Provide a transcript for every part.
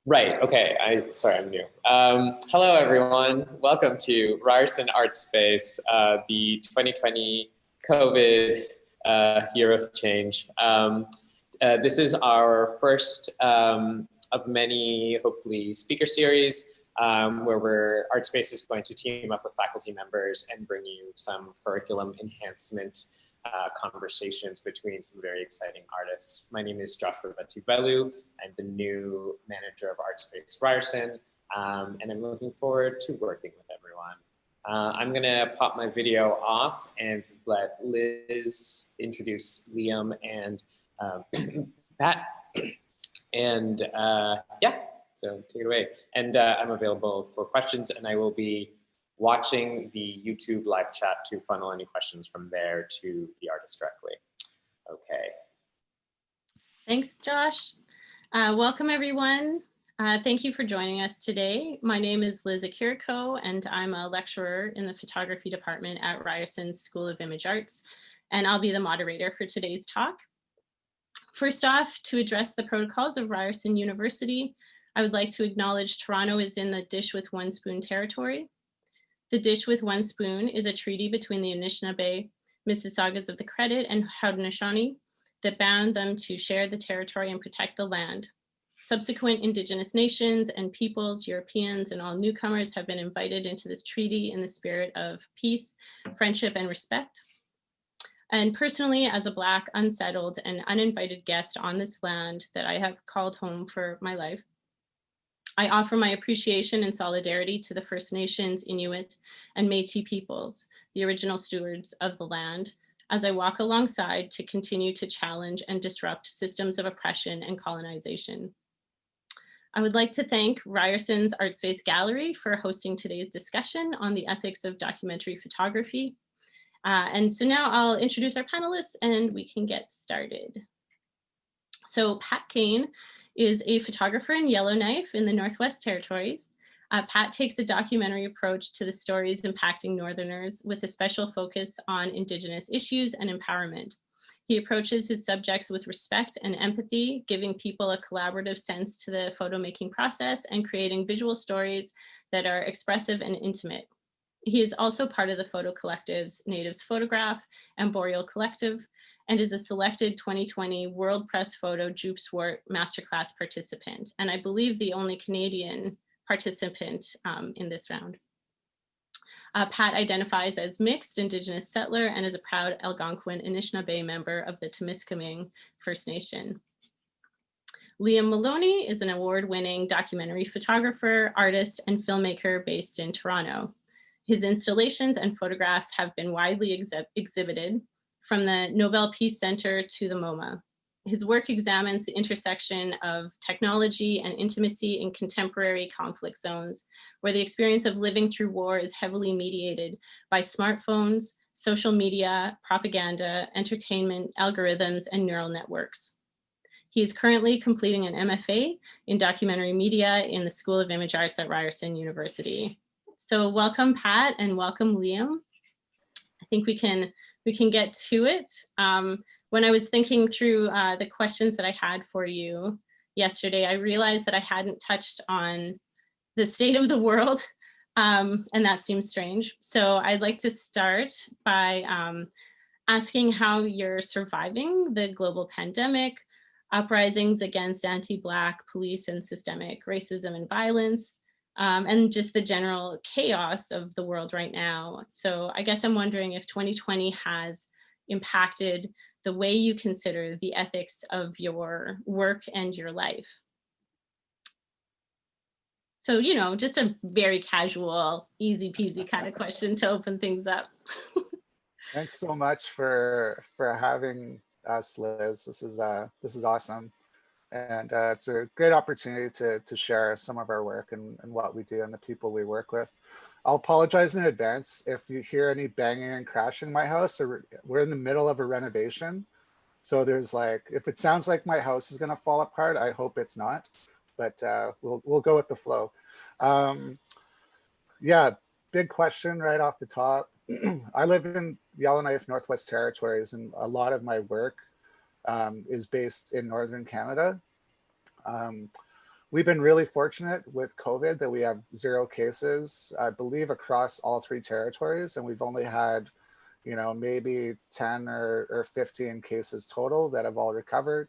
Right, okay, sorry, I'm new. Hello everyone, welcome to Ryerson Artspace, the 2020 COVID year of change. This is our first of many, hopefully, speaker series where Artspace is going to team up with faculty members and bring you some curriculum enhancement conversations between some very exciting artists. My name is Joshua Batubelu. I'm the new manager of Artspace Ryerson, and I'm looking forward to working with everyone. I'm gonna pop my video off and let Liz introduce Liam and Pat. And yeah, so take it away. And I'm available for questions, and I will be watching the YouTube live chat to funnel any questions from there to the artist directly. Okay. Thanks, Josh. Welcome, everyone. Thank you for joining us today. My name is Liz Akiriko, and I'm a lecturer in the photography department at Ryerson School of Image Arts, and I'll be the moderator for today's talk. First off, to address the protocols of Ryerson University, I would like to acknowledge Toronto is in the Dish with One Spoon territory. The Dish with One Spoon is a treaty between the Anishinaabe, Mississaugas of the Credit, and Haudenosaunee that bound them to share the territory and protect the land. Subsequent Indigenous nations and peoples, Europeans, and all newcomers have been invited into this treaty in the spirit of peace, friendship, and respect. And personally, as a Black, unsettled, and uninvited guest on this land that I have called home for my life, I offer my appreciation and solidarity to the First Nations, Inuit, and Métis peoples, the original stewards of the land, as I walk alongside to continue to challenge and disrupt systems of oppression and colonization. I would like to thank Ryerson's Artspace Gallery for hosting today's discussion on the ethics of documentary photography. And so now I'll introduce our panelists and we can get started. So Pat Kane is a photographer in Yellowknife in the Northwest Territories. Pat takes a documentary approach to the stories impacting Northerners with a special focus on Indigenous issues and empowerment. He approaches his subjects with respect and empathy, giving people a collaborative sense to the photo-making process and creating visual stories that are expressive and intimate. He is also part of the photo collectives Natives Photograph and Boreal Collective, and is a selected 2020 World Press Photo Jupe Swart Masterclass participant, and I believe the only Canadian participant in this round. Pat identifies as mixed Indigenous settler and is a proud Algonquin Anishinaabe member of the Temiskaming First Nation. Liam Maloney is an award-winning documentary photographer, artist, and filmmaker based in Toronto. His installations and photographs have been widely exhibited, from the Nobel Peace Center to the MoMA. His work examines the intersection of technology and intimacy in contemporary conflict zones, where the experience of living through war is heavily mediated by smartphones, social media, propaganda, entertainment, algorithms, and neural networks. He is currently completing an MFA in documentary media in the School of Image Arts at Ryerson University. So welcome, Pat, and welcome, Liam. I think we can get to it. When I was thinking through the questions that I had for you yesterday, I realized that I hadn't touched on the state of the world, and that seems strange. So I'd like to start by asking how you're surviving the global pandemic, uprisings against anti-Black police and systemic racism and violence, and just the general chaos of the world right now. So I guess I'm wondering if 2020 has impacted the way you consider the ethics of your work and your life. So, you know, just a very casual, easy peasy kind of question to open things up. Thanks so much for having us, Liz. This is awesome. And it's a great opportunity to share some of our work and what we do and the people we work with. I'll apologize in advance if you hear any banging and crashing in my house. We're in the middle of a renovation. So there's like, if it sounds like my house is gonna fall apart, I hope it's not, but we'll go with the flow. Yeah, big question right off the top. I live in Yellowknife, Northwest Territories, and a lot of my work is based in Northern Canada. we've been really fortunate with COVID that we have 0 cases, I believe, across all 3 territories, and we've only had, you know, maybe 10 or 15 cases total that have all recovered.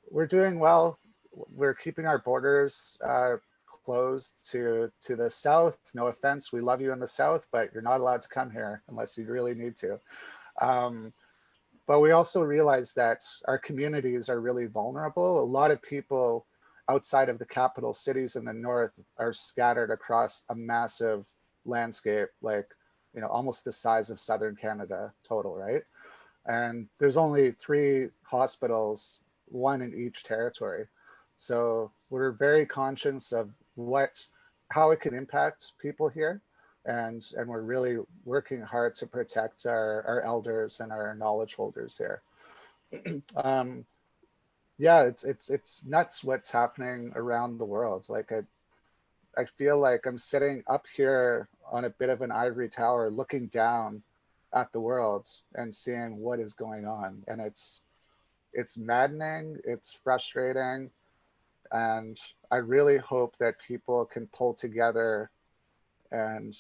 We're doing well. We're keeping our borders closed to the south. No offense, we love you in the south, but you're not allowed to come here unless you really need to. But we also realize that our communities are really vulnerable. A lot of people outside of the capital cities in the north are scattered across a massive landscape, like, you know, almost the size of southern Canada total, right? And there's only 3 hospitals, 1 in each territory. So we're very conscious of how it can impact people here. And we're really working hard to protect our elders and our knowledge holders here. Yeah, it's nuts what's happening around the world. Like I feel like I'm sitting up here on a bit of an ivory tower looking down at the world and seeing what is going on. And it's maddening, it's frustrating. And I really hope that people can pull together and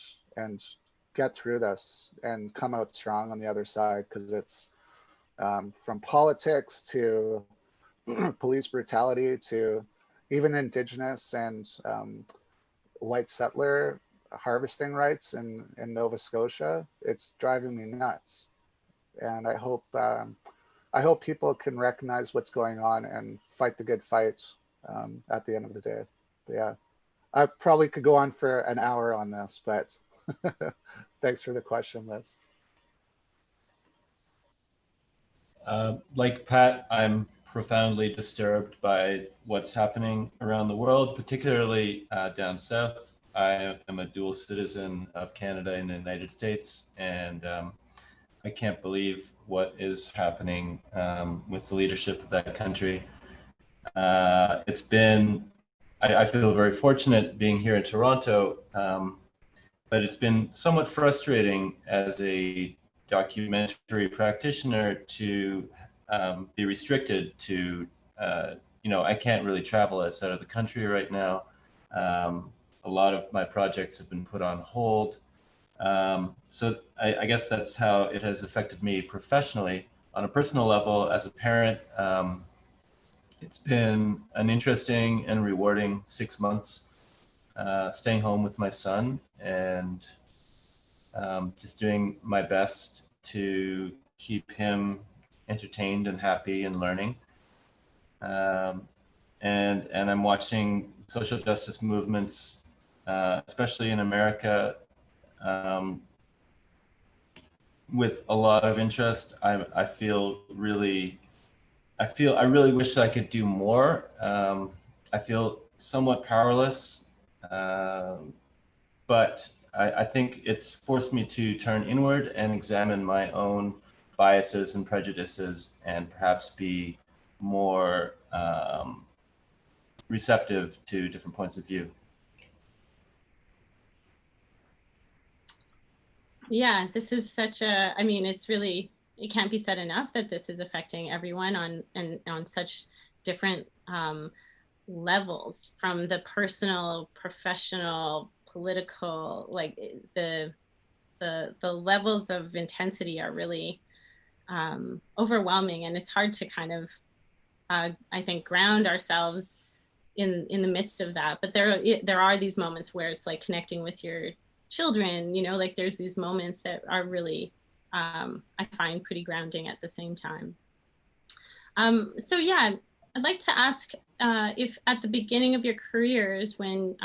get through this and come out strong on the other side, because it's from politics to police brutality to even Indigenous and white settler harvesting rights in Nova Scotia. It's driving me nuts. And I hope people can recognize what's going on and fight the good fight at the end of the day. But yeah, I probably could go on for an hour on this, but thanks for the question, Liz. Like Pat, I'm profoundly disturbed by what's happening around the world, particularly down south. I am a dual citizen of Canada and the United States, and I can't believe what is happening with the leadership of that country. It's been, I feel very fortunate being here in Toronto, but it's been somewhat frustrating as a documentary practitioner to be restricted to, you know, I can't really travel outside of the country right now. A lot of my projects have been put on hold. So I guess that's how it has affected me professionally. On a personal level, as a parent, it's been an interesting and rewarding 6 months staying home with my son and just doing my best to keep him entertained and happy and learning. And I'm watching social justice movements, especially in America, with a lot of interest. I really wish I could do more. I feel somewhat powerless, but I think it's forced me to turn inward and examine my own biases and prejudices and perhaps be more receptive to different points of view. Yeah, this is such a, I mean, it's really, it can't be said enough that this is affecting everyone on such different levels, from the personal, professional, political, like the levels of intensity are really overwhelming, and it's hard to kind of I think ground ourselves in the midst of that. But there are these moments where it's like connecting with your children, you know, like there's these moments that are really I find pretty grounding at the same time. So yeah, I'd like to ask if at the beginning of your careers, when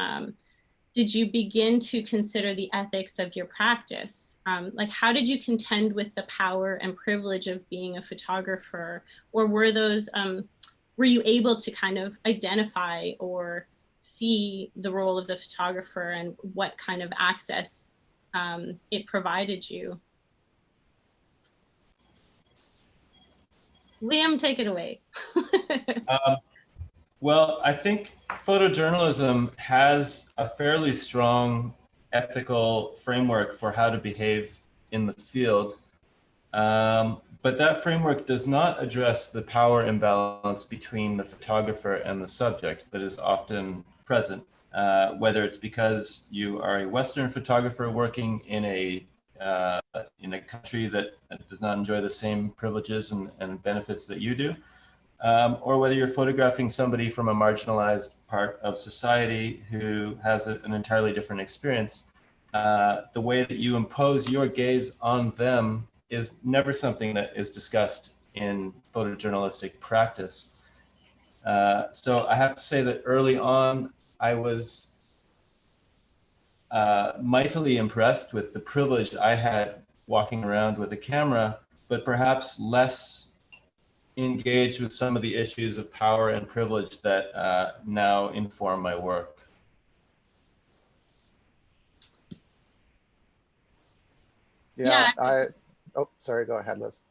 did you begin to consider the ethics of your practice? Like, how did you contend with the power and privilege of being a photographer? Or were you able to kind of identify or see the role of the photographer and what kind of access it provided you? Liam, take it away. Well, I think photojournalism has a fairly strong ethical framework for how to behave in the field. But that framework does not address the power imbalance between the photographer and the subject that is often present, whether it's because you are a Western photographer working in a country that does not enjoy the same privileges and benefits that you do, or whether you're photographing somebody from a marginalized part of society who has an entirely different experience. The way that you impose your gaze on them is never something that is discussed in photojournalistic practice. So I have to say that early on, I was mightily impressed with the privilege I had walking around with a camera, but perhaps less engaged with some of the issues of power and privilege that now inform my work. Yeah, oh, sorry, go ahead, Liz.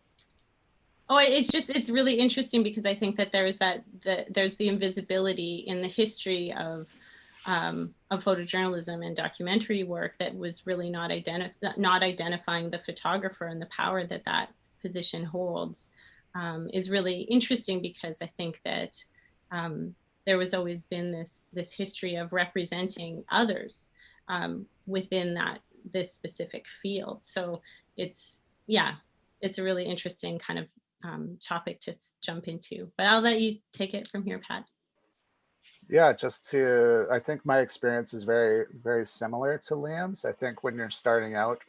Oh, it's really interesting because I think that there's the invisibility in the history of photojournalism and documentary work that was really not identifying the photographer and the power that that position holds. Is really interesting because I think that there was always been this history of representing others within this specific field. So it's a really interesting kind of topic to jump into. But I'll let you take it from here, Pat. Yeah, I think my experience is very, very similar to Liam's. I think when you're starting out,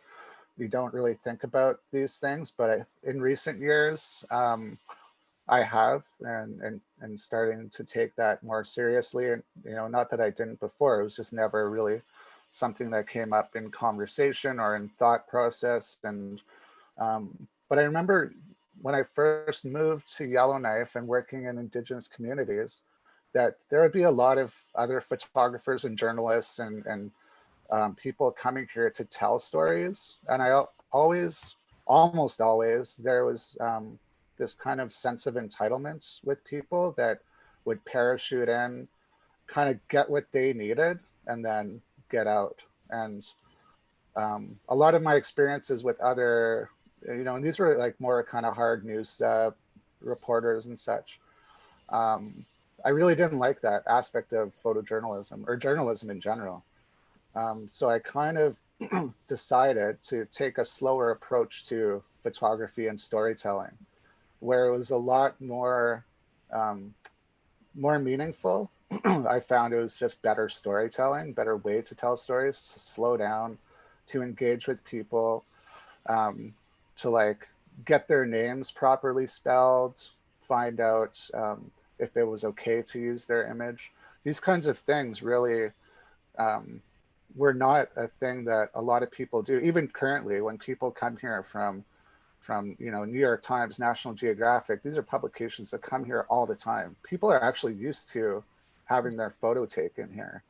you don't really think about these things, but in recent years, I have, and starting to take that more seriously. And not that I didn't before, it was just never really something that came up in conversation or in thought process. And but I remember when I first moved to Yellowknife and working in Indigenous communities, that there would be a lot of other photographers and journalists and people coming here to tell stories. And I almost always, there was this kind of sense of entitlement with people that would parachute in, kind of get what they needed, and then get out. And a lot of my experiences with other, and these were like more kind of hard news reporters and such. I really didn't like that aspect of photojournalism or journalism in general. So I kind of decided to take a slower approach to photography and storytelling, where it was a lot more meaningful. I found it was just better storytelling, better way to tell stories, to slow down, to engage with people, to like get their names properly spelled, find out if it was okay to use their image. These kinds of things really were not a thing that a lot of people do. Even currently, when people come here from New York Times, National Geographic, these are publications that come here all the time. People are actually used to having their photo taken here.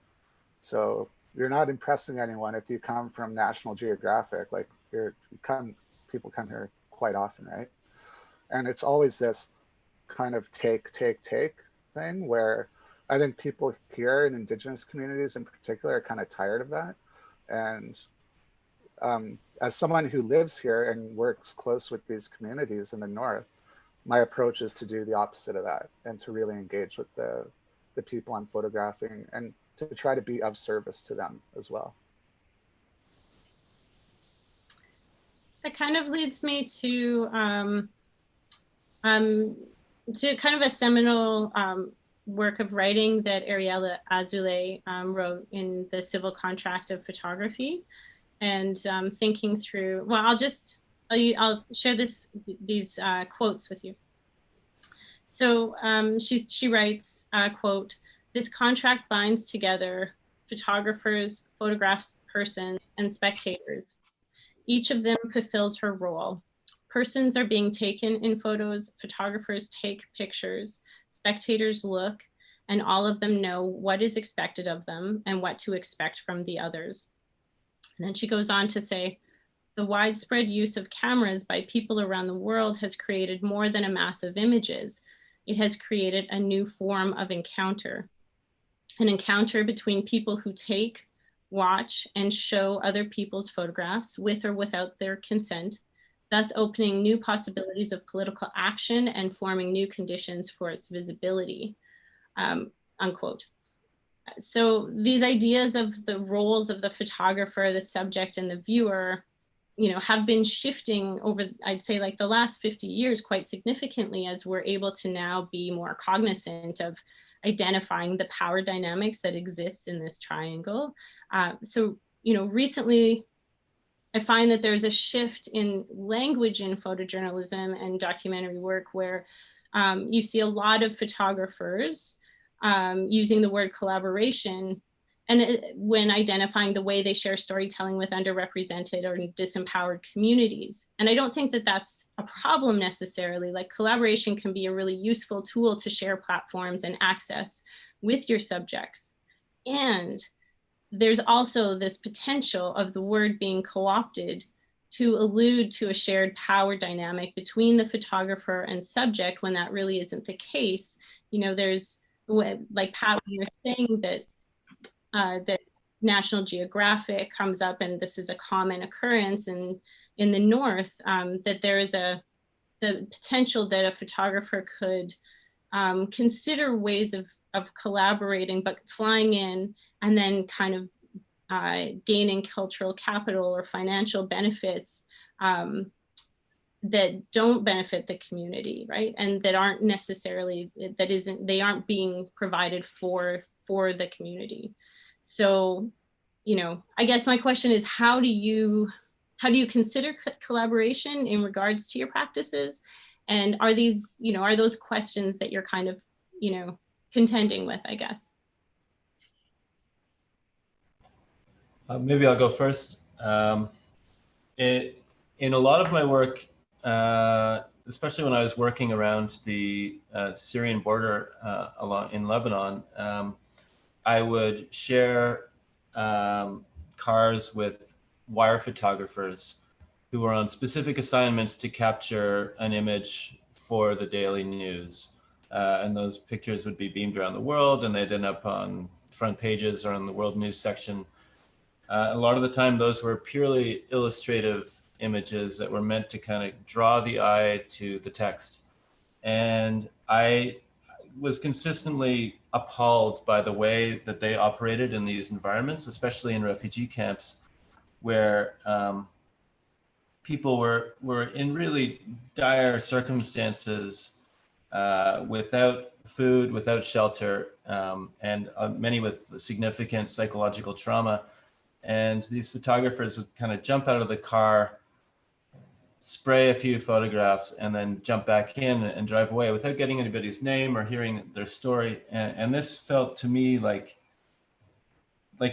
So you're not impressing anyone if you come from National Geographic. Like people come here quite often, right? And it's always this kind of take thing where I think people here in Indigenous communities in particular are kind of tired of that. And as someone who lives here and works close with these communities in the North, my approach is to do the opposite of that and to really engage with the people I'm photographing and to try to be of service to them as well. That kind of leads me to kind of a seminal work of writing that Ariella Azoulay wrote in The Civil Contract of Photography, and thinking through. Well, I'll share these quotes with you. So she writes, quote, "This contract binds together photographers, photographs persons, and spectators. Each of them fulfills her role. Persons are being taken in photos, photographers take pictures, spectators look, and all of them know what is expected of them and what to expect from the others." And then she goes on to say, "The widespread use of cameras by people around the world has created more than a mass of images. It has created a new form of encounter, an encounter between people who take, watch, and show other people's photographs with or without their consent, thus opening new possibilities of political action and forming new conditions for its visibility, unquote. So these ideas of the roles of the photographer, the subject, and the viewer, have been shifting over, I'd say, like the last 50 years quite significantly, as we're able to now be more cognizant of identifying the power dynamics that exist in this triangle. So, recently, I find that there's a shift in language in photojournalism and documentary work where you see a lot of photographers using the word collaboration and when identifying the way they share storytelling with underrepresented or disempowered communities. And I don't think that that's a problem necessarily. Like, collaboration can be a really useful tool to share platforms and access with your subjects. And there's also this potential of the word being co-opted to allude to a shared power dynamic between the photographer and subject, when that really isn't the case. There's, like Pat, when you're saying that that National Geographic comes up, and this is a common occurrence in the North, that there is the potential that a photographer could consider ways of collaborating, but flying in and then kind of gaining cultural capital or financial benefits that don't benefit the community, right? And that aren't necessarily, they aren't being provided for the community. So, I guess my question is, how do you consider collaboration in regards to your practices? And are these, are those questions that you're kind of, contending with, I guess? Maybe I'll go first. In a lot of my work, especially when I was working around the Syrian border in Lebanon, I would share cars with wire photographers who were on specific assignments to capture an image for the daily news. And those pictures would be beamed around the world, and they'd end up on front pages or on the world news section. A lot of the time, those were purely illustrative images that were meant to kind of draw the eye to the text. And I was consistently appalled by the way that they operated in these environments, especially in refugee camps, where people were in really dire circumstances, without food, without shelter, and many with significant psychological trauma. And these photographers would kind of jump out of the car, spray a few photographs, and then jump back in and drive away without getting anybody's name or hearing their story. And this felt to me like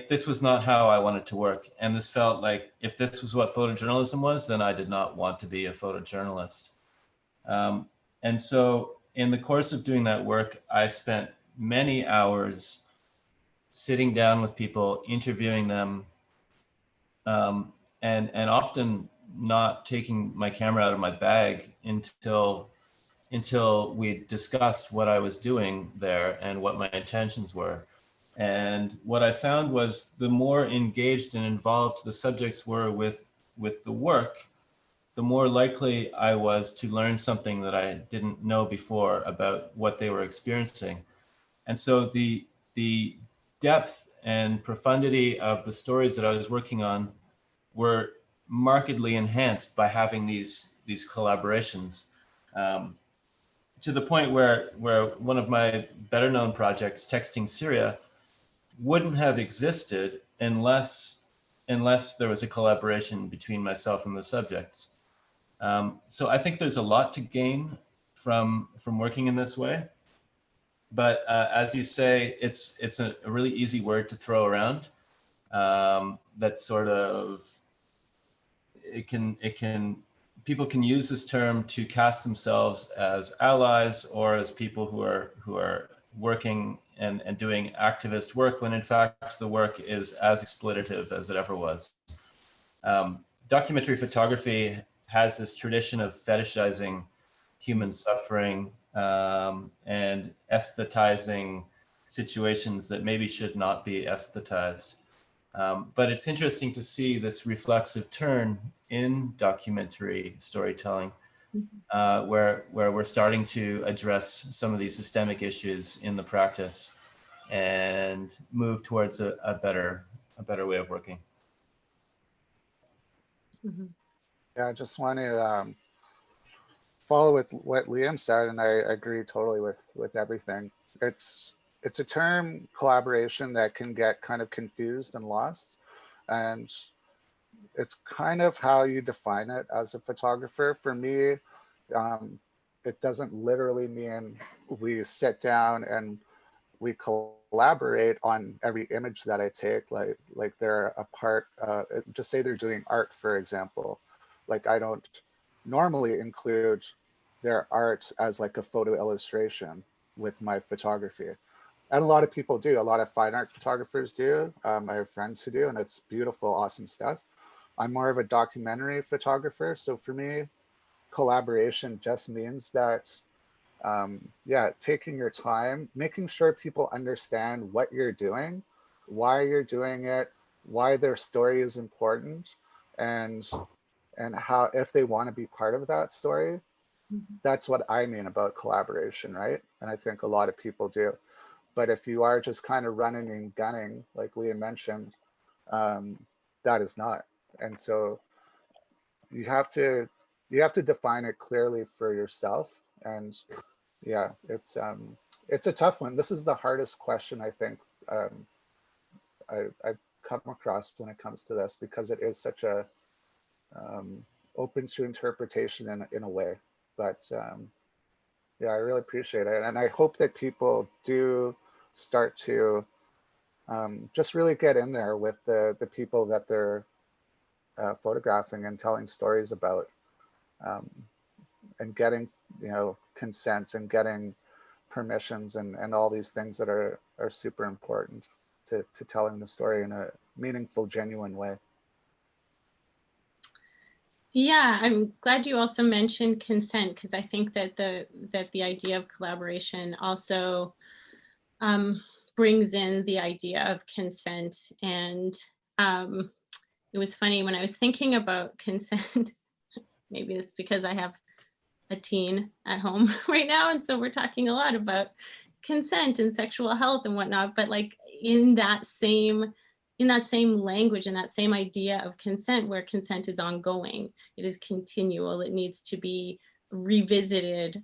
this was not how I wanted to work. And this felt like, if this was what photojournalism was, then I did not want to be a photojournalist. And so in the course of doing that work, I spent many hours sitting down with people, interviewing them, and often not taking my camera out of my bag until we discussed what I was doing there and what my intentions were. And what I found was, the more engaged and involved the subjects were with the work, the more likely I was to learn something that I didn't know before about what they were experiencing. And so the depth and profundity of the stories that I was working on were markedly enhanced by having these collaborations, to the point where one of my better known projects, Texting Syria, wouldn't have existed unless there was a collaboration between myself and the subjects. So I think there's a lot to gain from working in this way. But as you say, it's a really easy word to throw around. That sort of, people can use this term to cast themselves as allies or as people who are working and doing activist work, when in fact the work is as exploitative as it ever was. Documentary photography has this tradition of fetishizing human suffering and aesthetizing situations that maybe should not be aesthetized. But it's interesting to see this reflexive turn in documentary storytelling, where we're starting to address some of these systemic issues in the practice and move towards a better way of working. Yeah, I just want to follow with what Liam said, and I agree totally with everything. It's a term, collaboration, that can get kind of confused and lost, and it's kind of how you define it as a photographer. For me, it doesn't literally mean we sit down and we collaborate on every image that I take, like they're a part, just say they're doing art, for example. Like, I don't normally include their art as like a photo illustration with my photography. And a lot of people do, a lot of fine art photographers do. I have friends who do, and it's beautiful, awesome stuff. I'm more of a documentary photographer. So for me, collaboration just means that yeah, taking your time, making sure people understand what you're doing, why you're doing it, why their story is important, and how, if they want to be part of that story. That's what I mean about collaboration, right? And I think a lot of people do. But if you are just kind of running and gunning, like Leah mentioned, that is not. And so you have to define it clearly for yourself. And yeah, it's a tough one. This is the hardest question, I think, I've come across when it comes to this, because it is such a open to interpretation in a way. But yeah, I really appreciate it, and I hope that people do start to just really get in there with the people that they're photographing and telling stories about, and getting, you know, consent and getting permissions and all these things that are super important to telling the story in a meaningful, genuine way. Yeah, I'm glad you also mentioned consent, because I think that the idea of collaboration also brings in the idea of consent. And it was funny when I was thinking about consent, maybe it's because I have a teen at home right now, and so we're talking a lot about consent and sexual health and whatnot, but like in that same language, and that same idea of consent, where consent is ongoing, it is continual, it needs to be revisited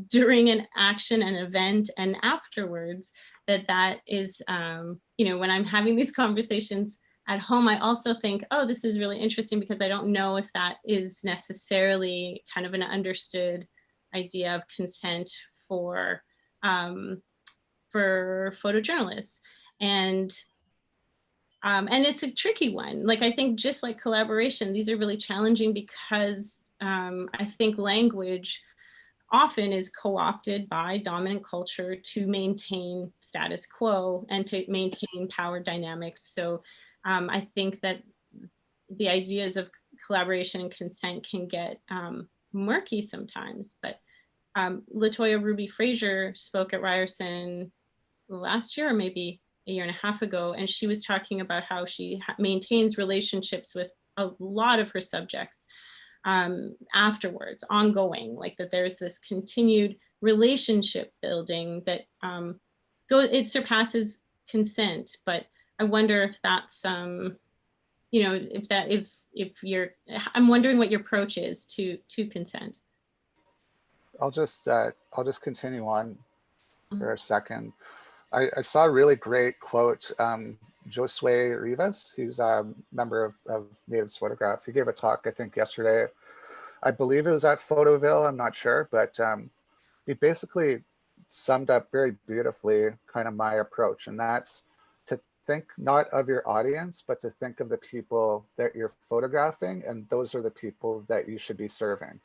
during an action, an event, and afterwards, that is, you know, when I'm having these conversations at home, I also think, oh, this is really interesting, because I don't know if that is necessarily kind of an understood idea of consent for photojournalists. And it's a tricky one. Like, I think just like collaboration, these are really challenging, because I think language often is co-opted by dominant culture to maintain status quo and to maintain power dynamics. So I think that the ideas of collaboration and consent can get murky sometimes. But Latoya Ruby Frazier spoke at Ryerson last year, or maybe a year and a half ago, and she was talking about how she maintains relationships with a lot of her subjects afterwards, ongoing, like that there's this continued relationship building that it surpasses consent. But I wonder if that's you know, if you're, I'm wondering what your approach is to consent. I'll just continue on for a second. I saw a really great quote. Josue Rivas, he's a member of Natives Photograph. He gave a talk, I think, yesterday. I believe it was at Photoville, I'm not sure, but he basically summed up very beautifully kind of my approach, and that's to think not of your audience, but to think of the people that you're photographing, and those are the people that you should be serving.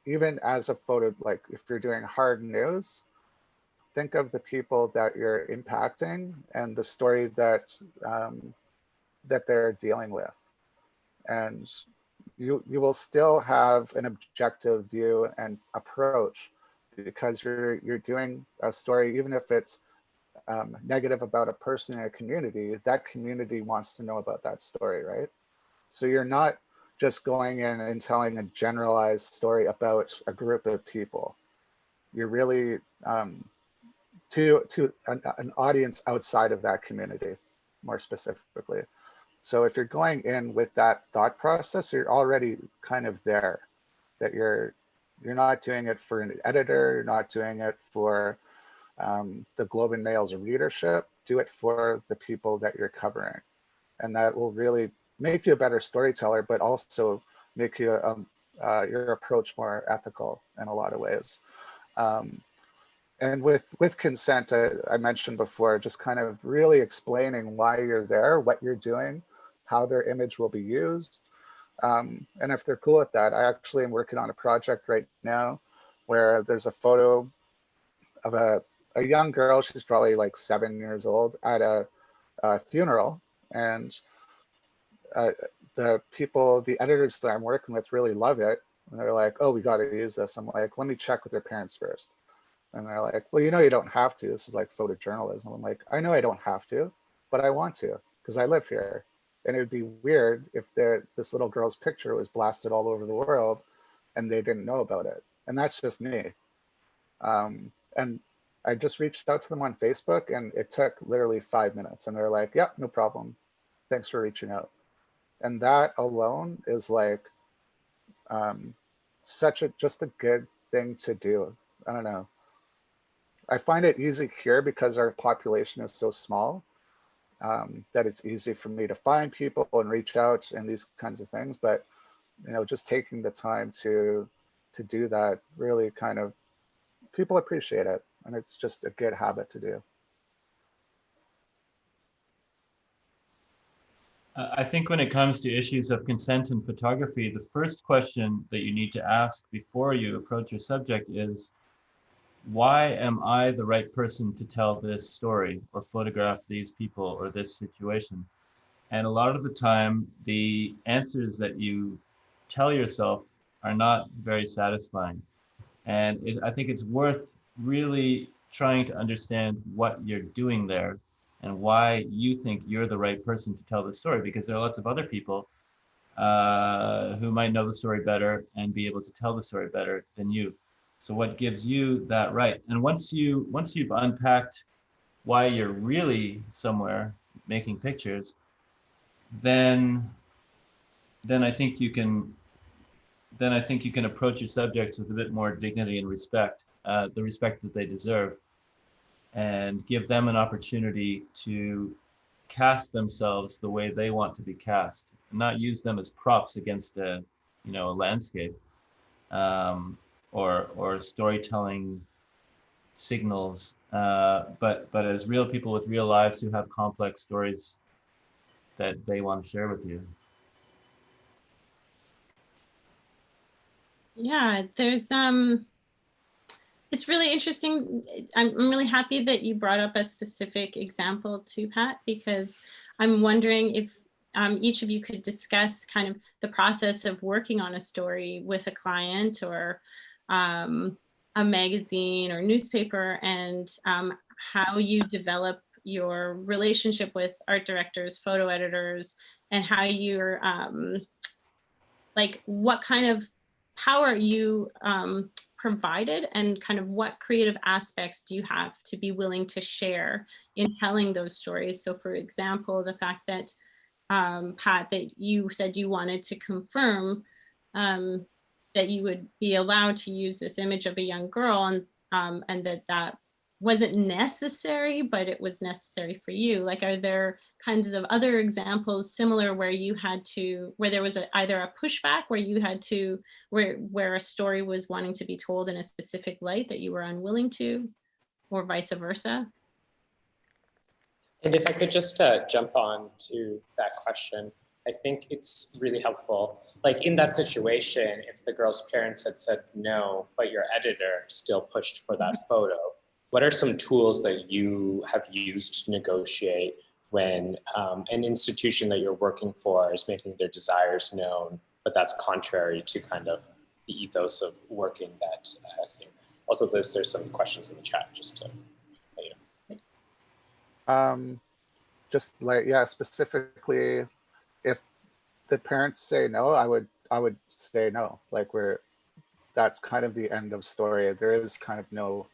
Even as a photo, like if you're doing hard news, think of the people that you're impacting and the story that that they're dealing with, and you will still have an objective view and approach, because you're doing a story, even if it's negative about a person in a community, that community wants to know about that story, right? So you're not just going in and telling a generalized story about a group of people. You're really to an audience outside of that community, more specifically. So if you're going in with that thought process, you're already kind of there, that you're not doing it for an editor, you're not doing it for the Globe and Mail's readership, do it for the people that you're covering. And that will really make you a better storyteller, but also make you your approach more ethical in a lot of ways. And with consent, I mentioned before, just kind of really explaining why you're there, what you're doing, how their image will be used. And if they're cool with that, I actually am working on a project right now where there's a photo of a young girl, she's probably like 7 years old, at a funeral. And the editors that I'm working with really love it. And they're like, oh, we got to use this. I'm like, let me check with their parents first. And they're like, well, you know, you don't have to. This is like photojournalism. I'm like, I know I don't have to, but I want to because I live here. And it would be weird if this little girl's picture was blasted all over the world and they didn't know about it. And that's just me. And I just reached out to them on Facebook, and it took literally 5 minutes. And they're like, yep, no problem. Thanks for reaching out. And that alone is like just a good thing to do. I don't know. I find it easy here because our population is so small that it's easy for me to find people and reach out and these kinds of things. But, you know, just taking the time to do that really kind of, people appreciate it. And it's just a good habit to do. I think when it comes to issues of consent in photography, the first question that you need to ask before you approach your subject is, why am I the right person to tell this story or photograph these people or this situation? And a lot of the time, the answers that you tell yourself are not very satisfying. And I think it's worth really trying to understand what you're doing there and why you think you're the right person to tell the story, because there are lots of other people who might know the story better and be able to tell the story better than you. So what gives you that right? And once you've unpacked why you're really somewhere making pictures, then I think you can approach your subjects with a bit more dignity and respect, the respect that they deserve, and give them an opportunity to cast themselves the way they want to be cast, and not use them as props against a landscape or storytelling signals, but as real people with real lives who have complex stories that they want to share with you. Yeah, there's it's really interesting. I'm really happy that you brought up a specific example too, Pat, because I'm wondering if each of you could discuss kind of the process of working on a story with a client or a magazine or newspaper, and how you develop your relationship with art directors, photo editors, and how you're like what kind of power you provided, and kind of what creative aspects do you have to be willing to share in telling those stories. So for example, the fact that Pat, that you said you wanted to confirm that you would be allowed to use this image of a young girl, and that wasn't necessary, but it was necessary for you. Like, are there kinds of other examples similar where you had to, where there was either a pushback where you had to, where a story was wanting to be told in a specific light that you were unwilling to, or vice versa? And if I could just jump on to that question, I think it's really helpful. Like in that situation, if the girl's parents had said no, but your editor still pushed for that photo, what are some tools that you have used to negotiate when an institution that you're working for is making their desires known, but that's contrary to kind of the ethos of working that thing? Also, there's some questions in the chat just to let you know. Just like, yeah, specifically, if the parents say no, I would say no. Like that's kind of the end of story. There is kind of no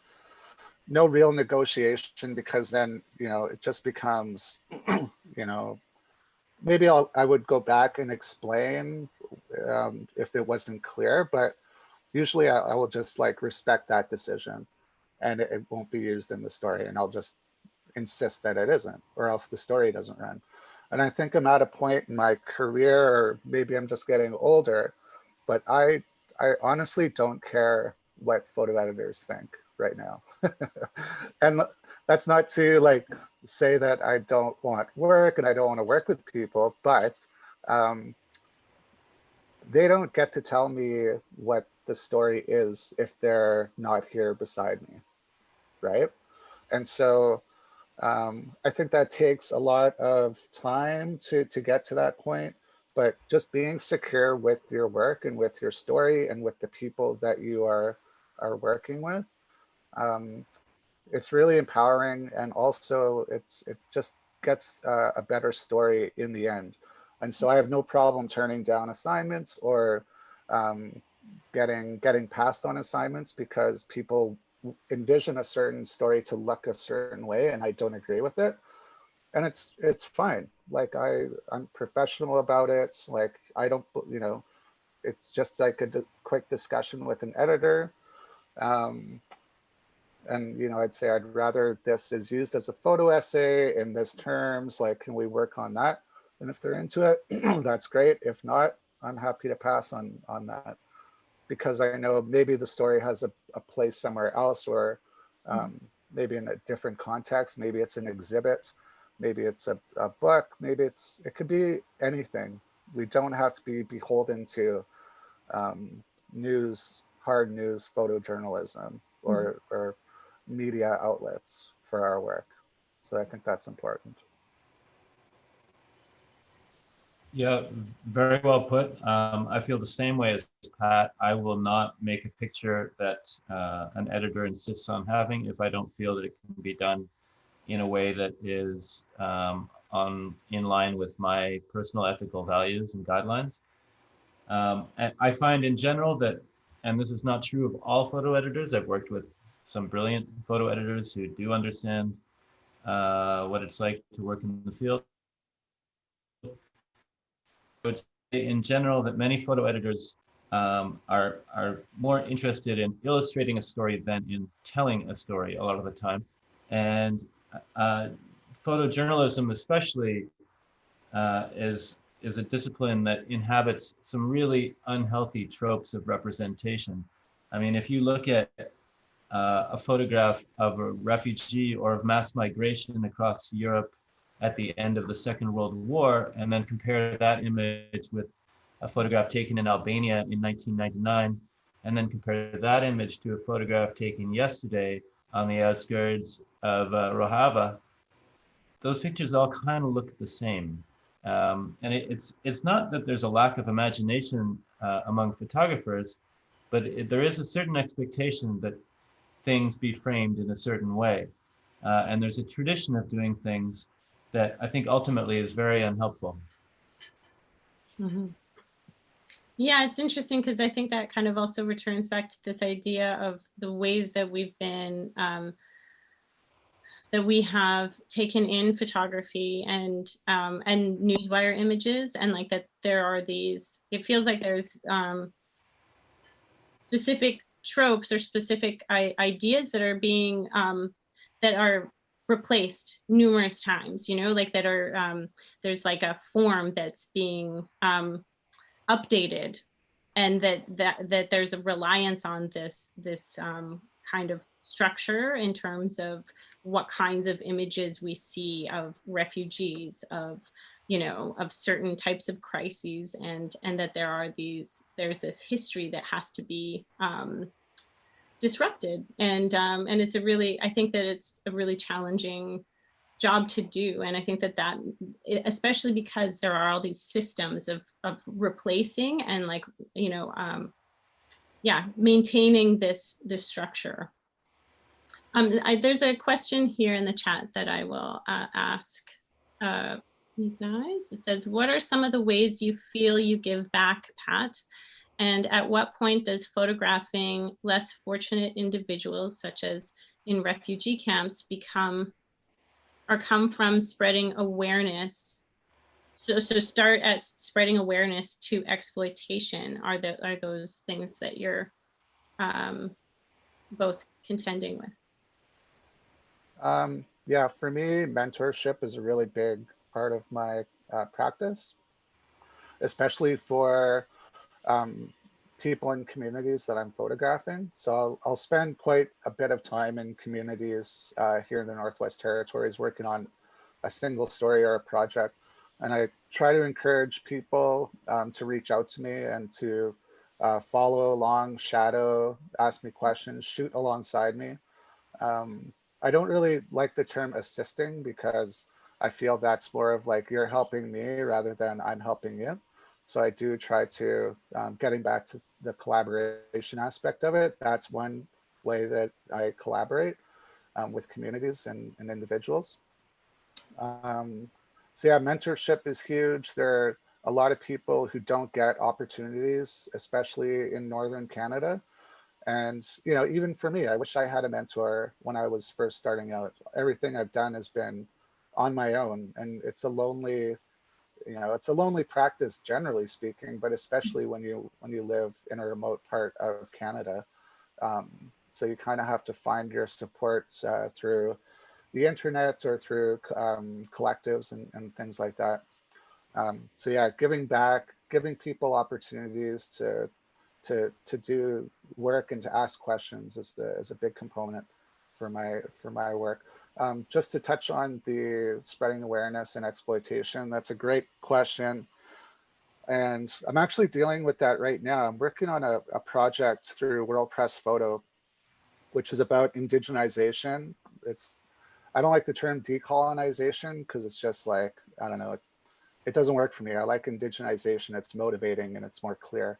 real negotiation, because then, you know, it just becomes, you know, maybe I would go back and explain if it wasn't clear, but usually I will just like respect that decision, and it won't be used in the story, and I'll just insist that it isn't, or else the story doesn't run. And I think I'm at a point in my career, or maybe I'm just getting older, but I honestly don't care what photo editors think right now. And that's not to like say that I don't want work and I don't want to work with people, but they don't get to tell me what the story is if they're not here beside me, right? And so I think that takes a lot of time to get to that point, but just being secure with your work and with your story and with the people that you are working with, it's really empowering, and also it just gets a better story in the end. And so I have no problem turning down assignments, or getting passed on assignments because people envision a certain story to look a certain way and I don't agree with it. And it's fine. Like I'm professional about it. Like I don't, you know, it's just like a quick discussion with an editor. And, you know, I'd say I'd rather this is used as a photo essay in this terms, like, can we work on that? And if they're into it, that's great. If not, I'm happy to pass on that, because I know maybe the story has a place somewhere else, or maybe in a different context. Maybe it's an exhibit, maybe it's a book, maybe it could be anything. We don't have to be beholden to hard news photojournalism, or media outlets for our work. So I think that's important. Yeah, very well put. I feel the same way as Pat. I will not make a picture that an editor insists on having if I don't feel that it can be done in a way that is in line with my personal ethical values and guidelines. And I find in general that, and this is not true of all photo editors, I've worked with some brilliant photo editors who do understand what it's like to work in the field. I would say in general that many photo editors are more interested in illustrating a story than in telling a story a lot of the time. And photojournalism especially is a discipline that inhabits some really unhealthy tropes of representation. I mean, if you look at a photograph of a refugee or of mass migration across Europe at the end of the Second World War, and then compare that image with a photograph taken in Albania in 1999, and then compare that image to a photograph taken yesterday on the outskirts of Rojava, those pictures all kind of look the same. And it's not that there's a lack of imagination among photographers, but there is a certain expectation that things be framed in a certain way. And there's a tradition of doing things that I think ultimately is very unhelpful. Mm-hmm. Yeah, it's interesting because I think that kind of also returns back to this idea of the ways that we've been, that we have taken in photography and newswire images, and like that there are these, it feels like there's specific tropes or specific ideas that are being, that are replaced numerous times, you know, like that are, there's like a form that's being updated, and that there's a reliance on this kind of structure in terms of what kinds of images we see of refugees, of, you know, of certain types of crises, and that there's this history that has to be disrupted, and it's a really, I think that it's a really challenging job to do. And I think that especially because there are all these systems of replacing and, like, you know, yeah, maintaining this structure. There's a question here in the chat that I will ask you guys. It says, what are some of the ways you feel you give back, Pat? And at what point does photographing less fortunate individuals, such as in refugee camps, come from spreading awareness? So start at spreading awareness to exploitation. Are those things that you're both contending with? Yeah, for me, mentorship is a really big part of my practice, especially for people in communities that I'm photographing. So I'll spend quite a bit of time in communities here in the Northwest Territories working on a single story or a project. And I try to encourage people to reach out to me and to follow along, shadow, ask me questions, shoot alongside me. I don't really like the term assisting because I feel that's more of like you're helping me rather than I'm helping you. So I do try to, getting back to the collaboration aspect of it, that's one way that I collaborate with communities and individuals. So yeah, mentorship is huge. There are a lot of people who don't get opportunities, especially in Northern Canada. And, you know, even for me, I wish I had a mentor when I was first starting out. Everything I've done has been on my own, and it's a lonely, you know, it's a lonely practice generally speaking, but especially when you live in a remote part of Canada. So you kind of have to find your support through the internet or through collectives and things like that. So yeah, giving back, giving people opportunities to do work and to ask questions is a big component for my work. Just to touch on the spreading awareness and exploitation, that's a great question. And I'm actually dealing with that right now. I'm working on a project through World Press Photo, which is about indigenization. I don't like the term decolonization because it's just like, I don't know, it doesn't work for me. I like indigenization. It's motivating and it's more clear.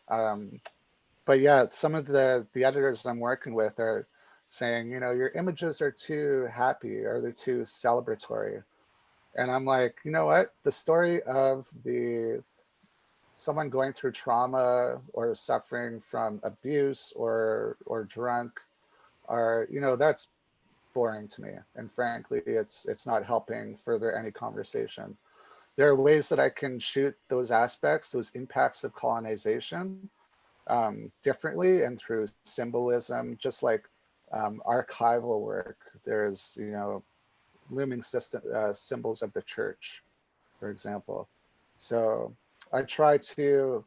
But yeah, some of the editors I'm working with are saying, you know, your images are too happy or they're too celebratory. And I'm like, you know what? The story of someone going through trauma or suffering from abuse or drunk, are, you know, that's boring to me. And frankly, it's not helping further any conversation. There are ways that I can shoot those aspects, those impacts of colonization, differently and through symbolism, just like archival work. There's, you know, looming symbols of the church, for example. So I try to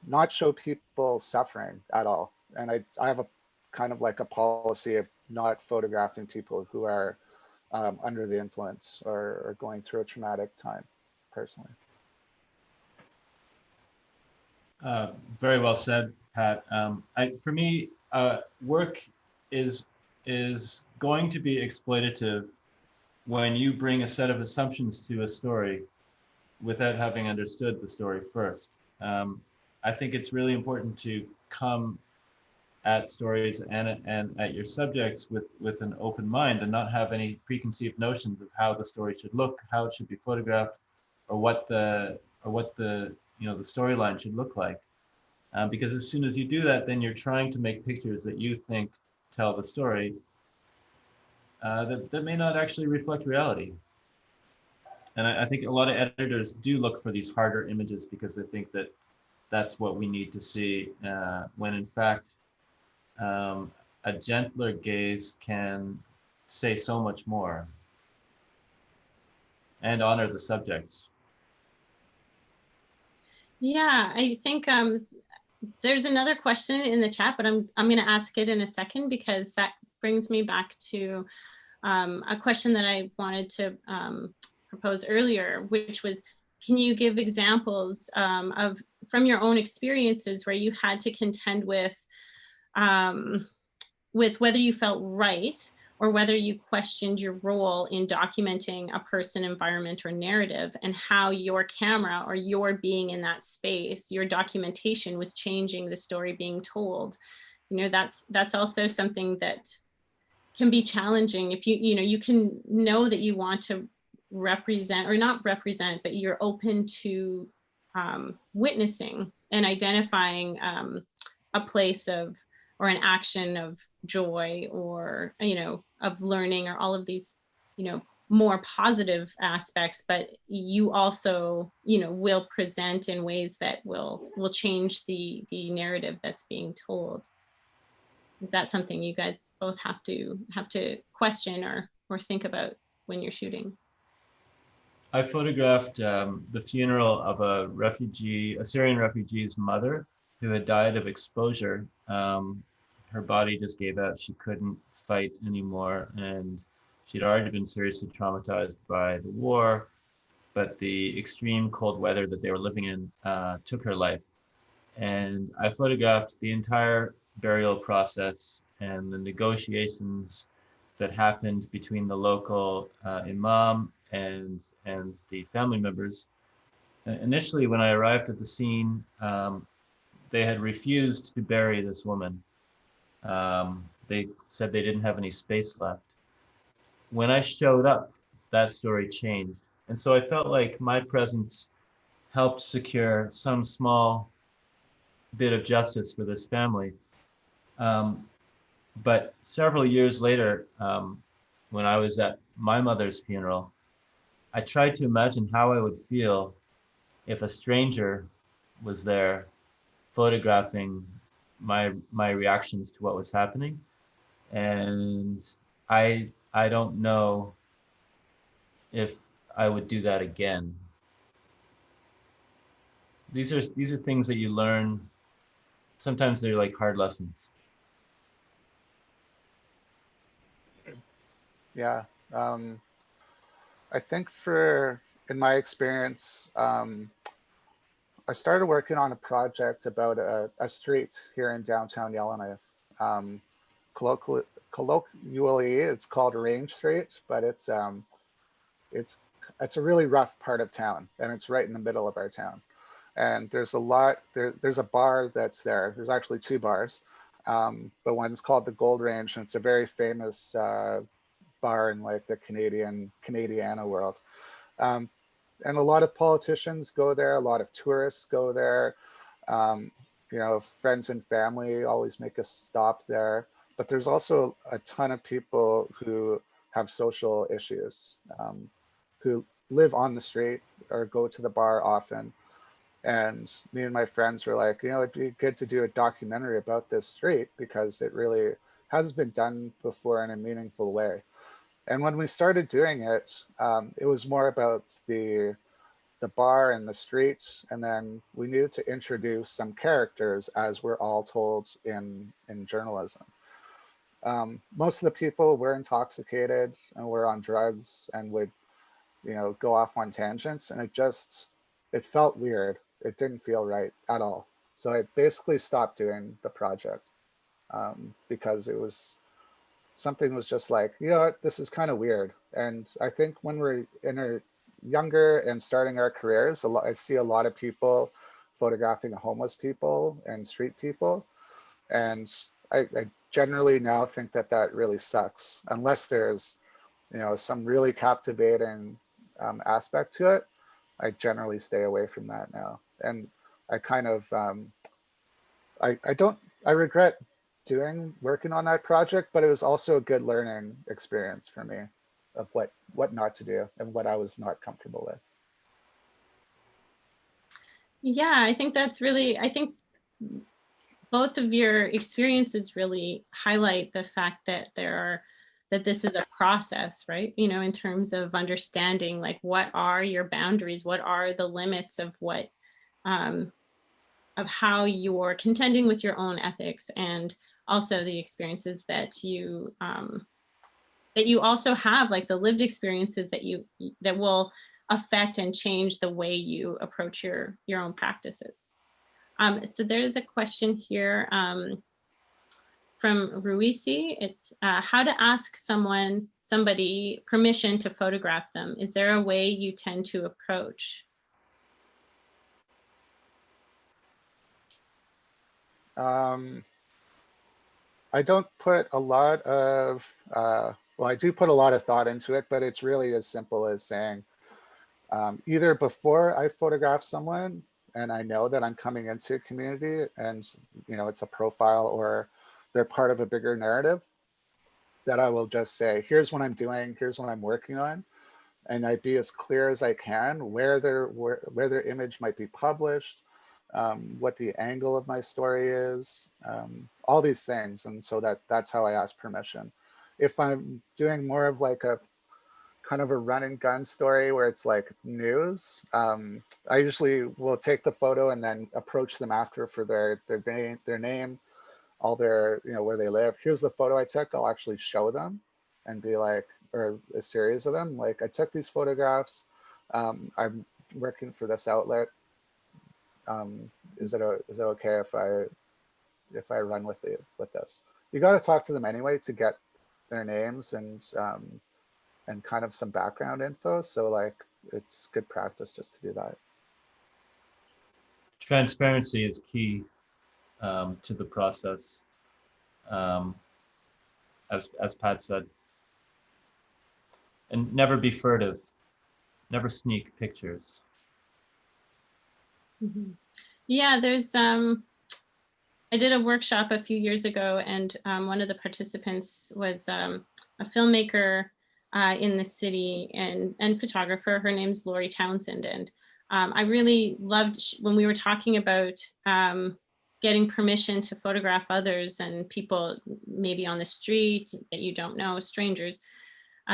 not show people suffering at all. And I have a kind of like a policy of not photographing people who are under the influence or going through a traumatic time, personally. Very well said, Pat. For me, work is going to be exploitative when you bring a set of assumptions to a story without having understood the story first. I think it's really important to come at stories and at your subjects with an open mind and not have any preconceived notions of how the story should look, how it should be photographed, or what the you know the storyline should look like. Because as soon as you do that, then you're trying to make pictures that you think tell the story that may not actually reflect reality. And I think a lot of editors do look for these harder images because they think that that's what we need to see, when in fact, a gentler gaze can say so much more and honor the subjects. Yeah, I think there's another question in the chat, but I'm going to ask it in a second because that brings me back to a question that I wanted to propose earlier, which was, can you give examples from your own experiences where you had to contend with whether you felt right or whether you questioned your role in documenting a person, environment, or narrative, and how your camera or your being in that space, your documentation was changing the story being told? that's also something that can be challenging if you can know that you want to represent, or not represent, but you're open to witnessing and identifying a place of, or an action of joy, or of learning, or all of these more positive aspects, but you also will present in ways that will change the narrative that's being told. Is that something you guys both have to question or think about when you're shooting? I photographed the funeral of a Syrian refugee's mother who had died of exposure. Her body just gave out. She couldn't fight anymore, and she'd already been seriously traumatized by the war, but the extreme cold weather that they were living in took her life. And I photographed the entire burial process and the negotiations that happened between the local imam and the family members. Initially, when I arrived at the scene, they had refused to bury this woman. They said they didn't have any space left. When I showed up, that story changed. And so I felt like my presence helped secure some small bit of justice for this family. But several years later, when I was at my mother's funeral, I tried to imagine how I would feel if a stranger was there photographing my reactions to what was happening. And I don't know if I would do that again. These are things that you learn. Sometimes they're like hard lessons. Yeah. I think in my experience, I started working on a project about a street here in downtown Yellowknife. Colloquially, it's called Range Street, but it's a really rough part of town, and it's right in the middle of our town. And there's a bar that's there. There's actually two bars, but one's called the Gold Range, and it's a very famous bar in like the Canadiana world. And a lot of politicians go there, a lot of tourists go there. Friends and family always make a stop there. But there's also a ton of people who have social issues, who live on the street or go to the bar often. And me and my friends were like, it'd be good to do a documentary about this street because it really hasn't been done before in a meaningful way. And when we started doing it, it was more about the bar and the streets, and then we needed to introduce some characters, as we're all told in journalism. Most of the people were intoxicated and were on drugs and would, go off on tangents, and it felt weird. It didn't feel right at all. So I basically stopped doing the project because something was just like, this is kind of weird. And I think when we're younger and starting our careers, I see a lot of people photographing homeless people and street people. And I generally now think that really sucks, unless there's, some really captivating aspect to it. I generally stay away from that now. And I kind of, I regret working on that project, but it was also a good learning experience for me of what not to do and what I was not comfortable with. Yeah, I think both of your experiences really highlight the fact that this is a process, right? In terms of understanding, like, what are your boundaries? What are the limits of of how you're contending with your own ethics, and also the experiences that you also have, like the lived experiences that will affect and change the way you approach your own practices. So there's a question here from Ruisi. It's how to ask somebody permission to photograph them. Is there a way you tend to approach? I don't put a lot of, well, I do put a lot of thought into it, but it's really as simple as saying, either before I photograph someone and I know that I'm coming into a community and, you know, it's a profile or they're part of a bigger narrative, that I will just say, here's what I'm doing, here's what I'm working on. And I'd be as clear as I can where their image might be published, what the angle of my story is, all these things. And so that's how I ask permission. If I'm doing more of like a kind of a run and gun story where it's like news, I usually will take the photo and then approach them after for their name, all their, you know, where they live. Here's the photo I took. I'll actually show them and be like, or a series of them. Like, I took these photographs. I'm working for this outlet. Is it okay if I run with this? You got to talk to them anyway to get their names and kind of some background info. So like, it's good practice just to do that. Transparency is key to the process, as Pat said. And never be furtive, never sneak pictures. Mm-hmm. Yeah, there's I did a workshop a few years ago, and one of the participants was a filmmaker in the city and photographer. Her name's Lori Townsend, and I really loved when we were talking about getting permission to photograph others and people maybe on the street that you don't know, strangers.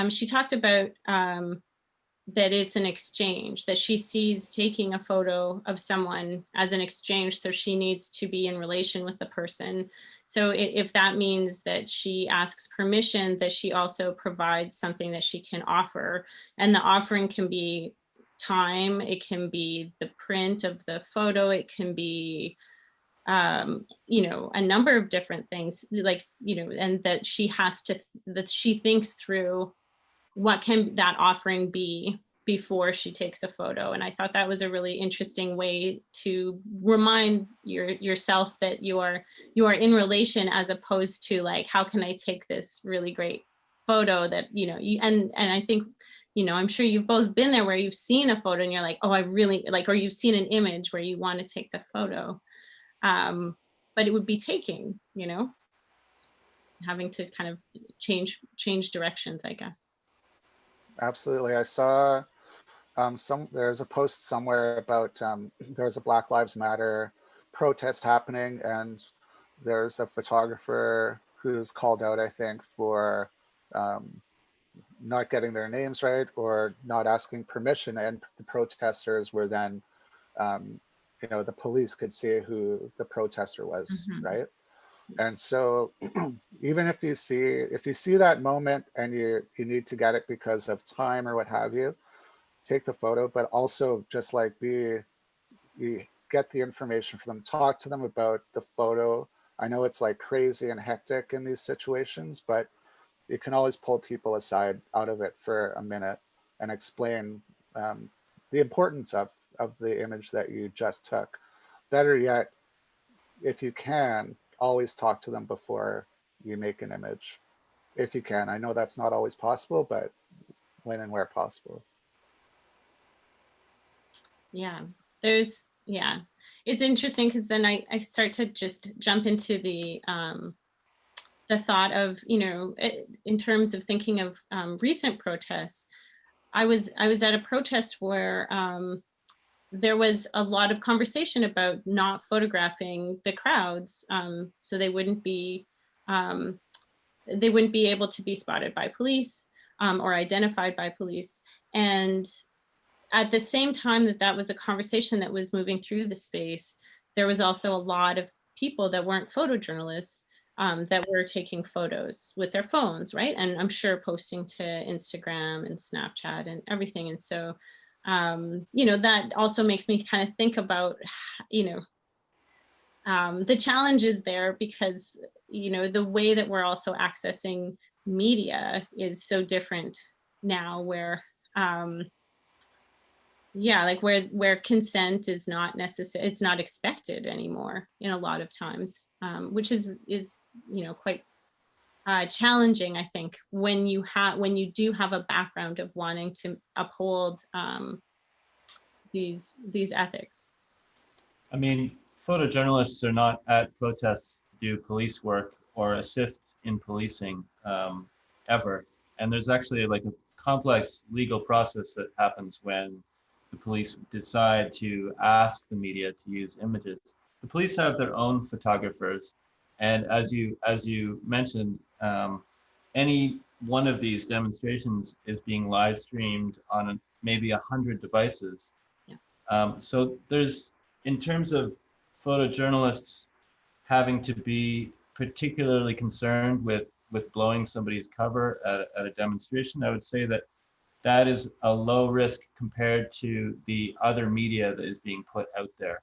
She talked about that it's an exchange, that she sees taking a photo of someone as an exchange. So she needs to be in relation with the person. So if that means that she asks permission, that she also provides something that she can offer. And the offering can be time, it can be the print of the photo, it can be you know, a number of different things, like, you know, and that she thinks through what can that offering be before she takes a photo. And I thought that was a really interesting way to remind yourself that you are in relation, as opposed to like, how can I take this really great photo that, you know, and I think, you know, I'm sure you've both been there where you've seen a photo and you're like, oh, I really like, or you've seen an image where you want to take the photo, but it would be taking, you know, having to kind of change directions, I guess. Absolutely. I saw there's a post somewhere about there's a Black Lives Matter protest happening, and there's a photographer who's called out, I think, for not getting their names right or not asking permission, and the protesters were then, you know, the police could see who the protester was, right? And so even if you see that moment and you need to get it because of time or what have you, take the photo, but also just like you get the information from them, talk to them about the photo. I know it's like crazy and hectic in these situations, but you can always pull people aside out of it for a minute and explain the importance of the image that you just took. Better yet, if you can, always talk to them before you make an image. If you can. I know that's not always possible, but when and where possible. Yeah, it's interesting because then I start to just jump into the thought of, you know, in terms of thinking of recent protests. I was at a protest where there was a lot of conversation about not photographing the crowds, so they wouldn't be able to be spotted by police or identified by police. And at the same time that was a conversation that was moving through the space, there was also a lot of people that weren't photojournalists that were taking photos with their phones, right? And I'm sure posting to Instagram and Snapchat and everything. And so, you know, that also makes me kind of think about, you know, the challenges there, because, you know, the way that we're also accessing media is so different now, where yeah, like where consent is not necessary, it's not expected anymore in a lot of times, which is quite challenging, I think, when you do have a background of wanting to uphold these ethics. I mean, photojournalists are not at protests to do police work or assist in policing ever. And there's actually like a complex legal process that happens when the police decide to ask the media to use images. The police have their own photographers, and as you mentioned, any one of these demonstrations is being live streamed on maybe 100 devices. Yeah. So there's, in terms of photojournalists having to be particularly concerned with blowing somebody's cover at a demonstration, I would say that is a low risk compared to the other media that is being put out there.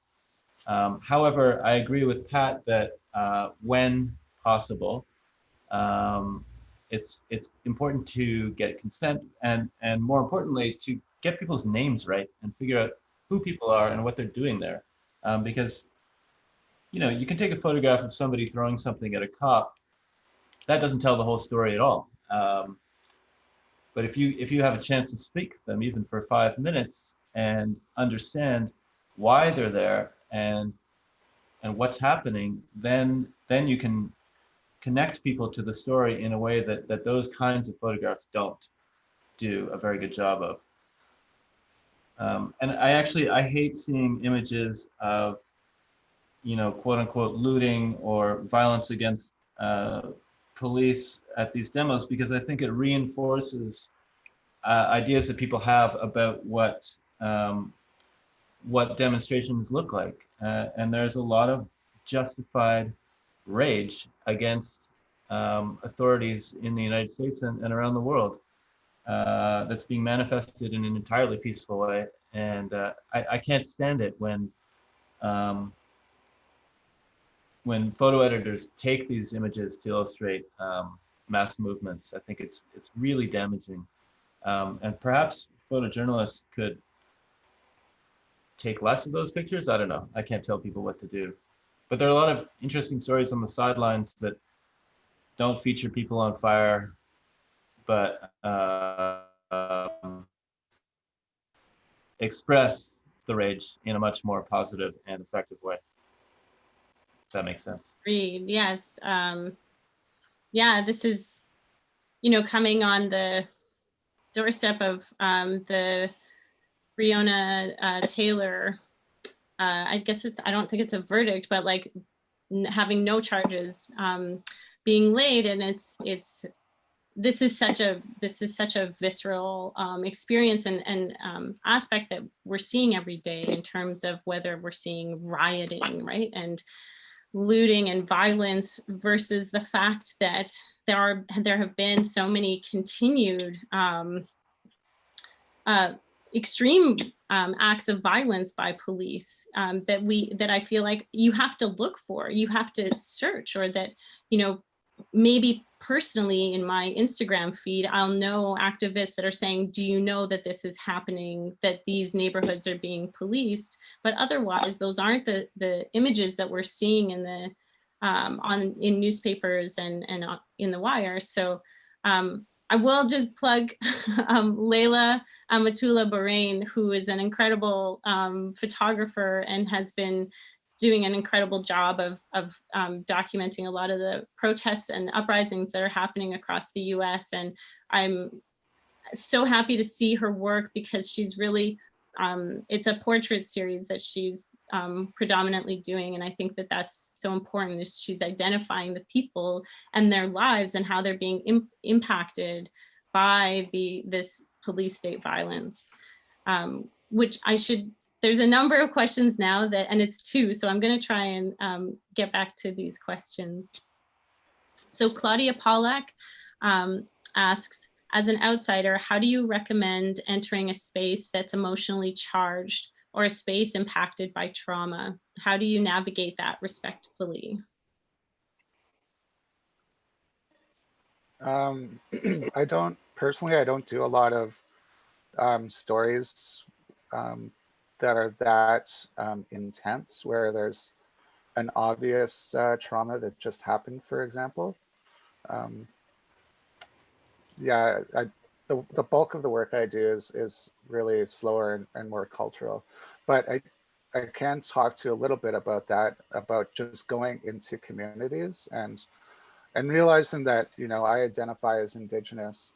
However, I agree with Pat that when possible, it's important to get consent and more importantly to get people's names right and figure out who people are and what they're doing there, because you can take a photograph of somebody throwing something at a cop. That doesn't tell the whole story at all. But if you have a chance to speak to them even for 5 minutes and understand why they're there and what's happening, then you can connect people to the story in a way that those kinds of photographs don't do a very good job of. And I hate seeing images of, quote unquote, looting or violence against police at these demos, because I think it reinforces ideas that people have about what demonstrations look like. And there's a lot of justified rage against authorities in the United States and around the world that's being manifested in an entirely peaceful way. And I can't stand it when photo editors take these images to illustrate mass movements. I think it's really damaging. And perhaps photojournalists could take less of those pictures. I don't know. I can't tell people what to do. But there are a lot of interesting stories on the sidelines that don't feature people on fire, but express the rage in a much more positive and effective way. If that makes sense. Agreed. Yes. Yeah, this is, coming on the doorstep of the Breonna Taylor. I guess I don't think it's a verdict, but like having no charges being laid, and this is such a visceral experience and aspect that we're seeing every day in terms of whether we're seeing rioting, right, and looting and violence versus the fact that there have been so many continued extreme acts of violence by police that I feel like you have to look for, you have to search, or that, maybe personally in my Instagram feed, I'll know activists that are saying, do you know that this is happening, that these neighborhoods are being policed? But otherwise, those aren't the images that we're seeing in the in newspapers and in the wire. So I will just plug Layla Amatullah Bahrain, who is an incredible photographer and has been doing an incredible job of documenting a lot of the protests and uprisings that are happening across the US. And I'm so happy to see her work because she's really, it's a portrait series that she's predominantly doing. And I think that that's so important, is she's identifying the people and their lives and how they're being impacted by this police state violence, which there's a number of questions now and it's 2, so I'm going to try and get back to these questions. So Claudia Pollack asks, as an outsider, how do you recommend entering a space that's emotionally charged or a space impacted by trauma? How do you navigate that respectfully? I don't do a lot of stories that are that intense, where there's an obvious trauma that just happened, for example. Yeah, the bulk of the work I do is really slower and more cultural, but I can talk to you a little bit about that, about just going into communities and realizing that, you know, I identify as Indigenous.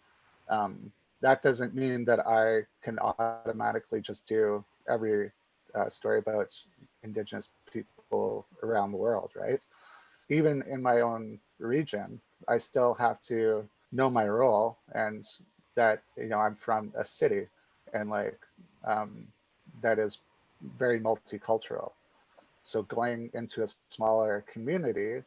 That doesn't mean that I can automatically just do every story about Indigenous people around the world, right? Even in my own region, I still have to know my role, and that, you know, I'm from a city, and like that is very multicultural. So going into a smaller community,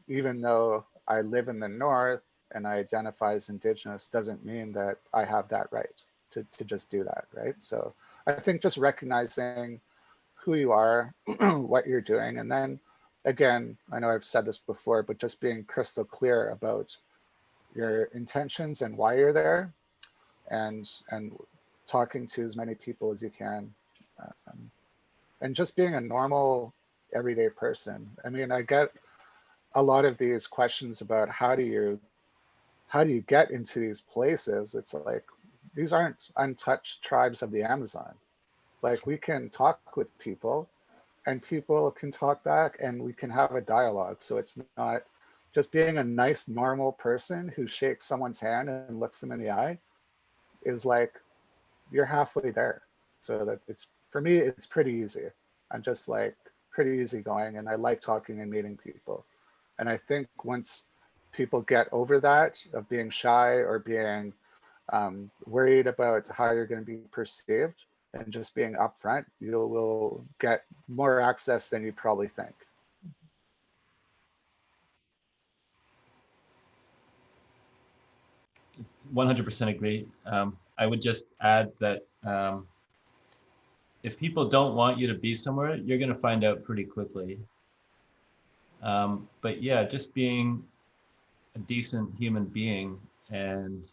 even though I live in the north and I identify as Indigenous, doesn't mean that I have that right to just do that, right? So I think just recognizing who you are, what you're doing, and then again, I know I've said this before, but just being crystal clear about your intentions and why you're there, and talking to as many people as you can, and just being a normal everyday person. I mean, I get a lot of these questions about how do you get into these places. It's like, these aren't untouched tribes of the Amazon. Like, we can talk with people and people can talk back and we can have a dialogue. So it's not just being a nice, normal person who shakes someone's hand and looks them in the eye, is like, you're halfway there. So that it's, for me, it's pretty easy. I'm just like pretty easygoing, and I like talking and meeting people. And I think once people get over that of being shy or being worried about how you're going to be perceived, and just being upfront, you will get more access than you probably think. 100% agree. I would just add that if people don't want you to be somewhere, you're going to find out pretty quickly. But yeah, just being a decent human being and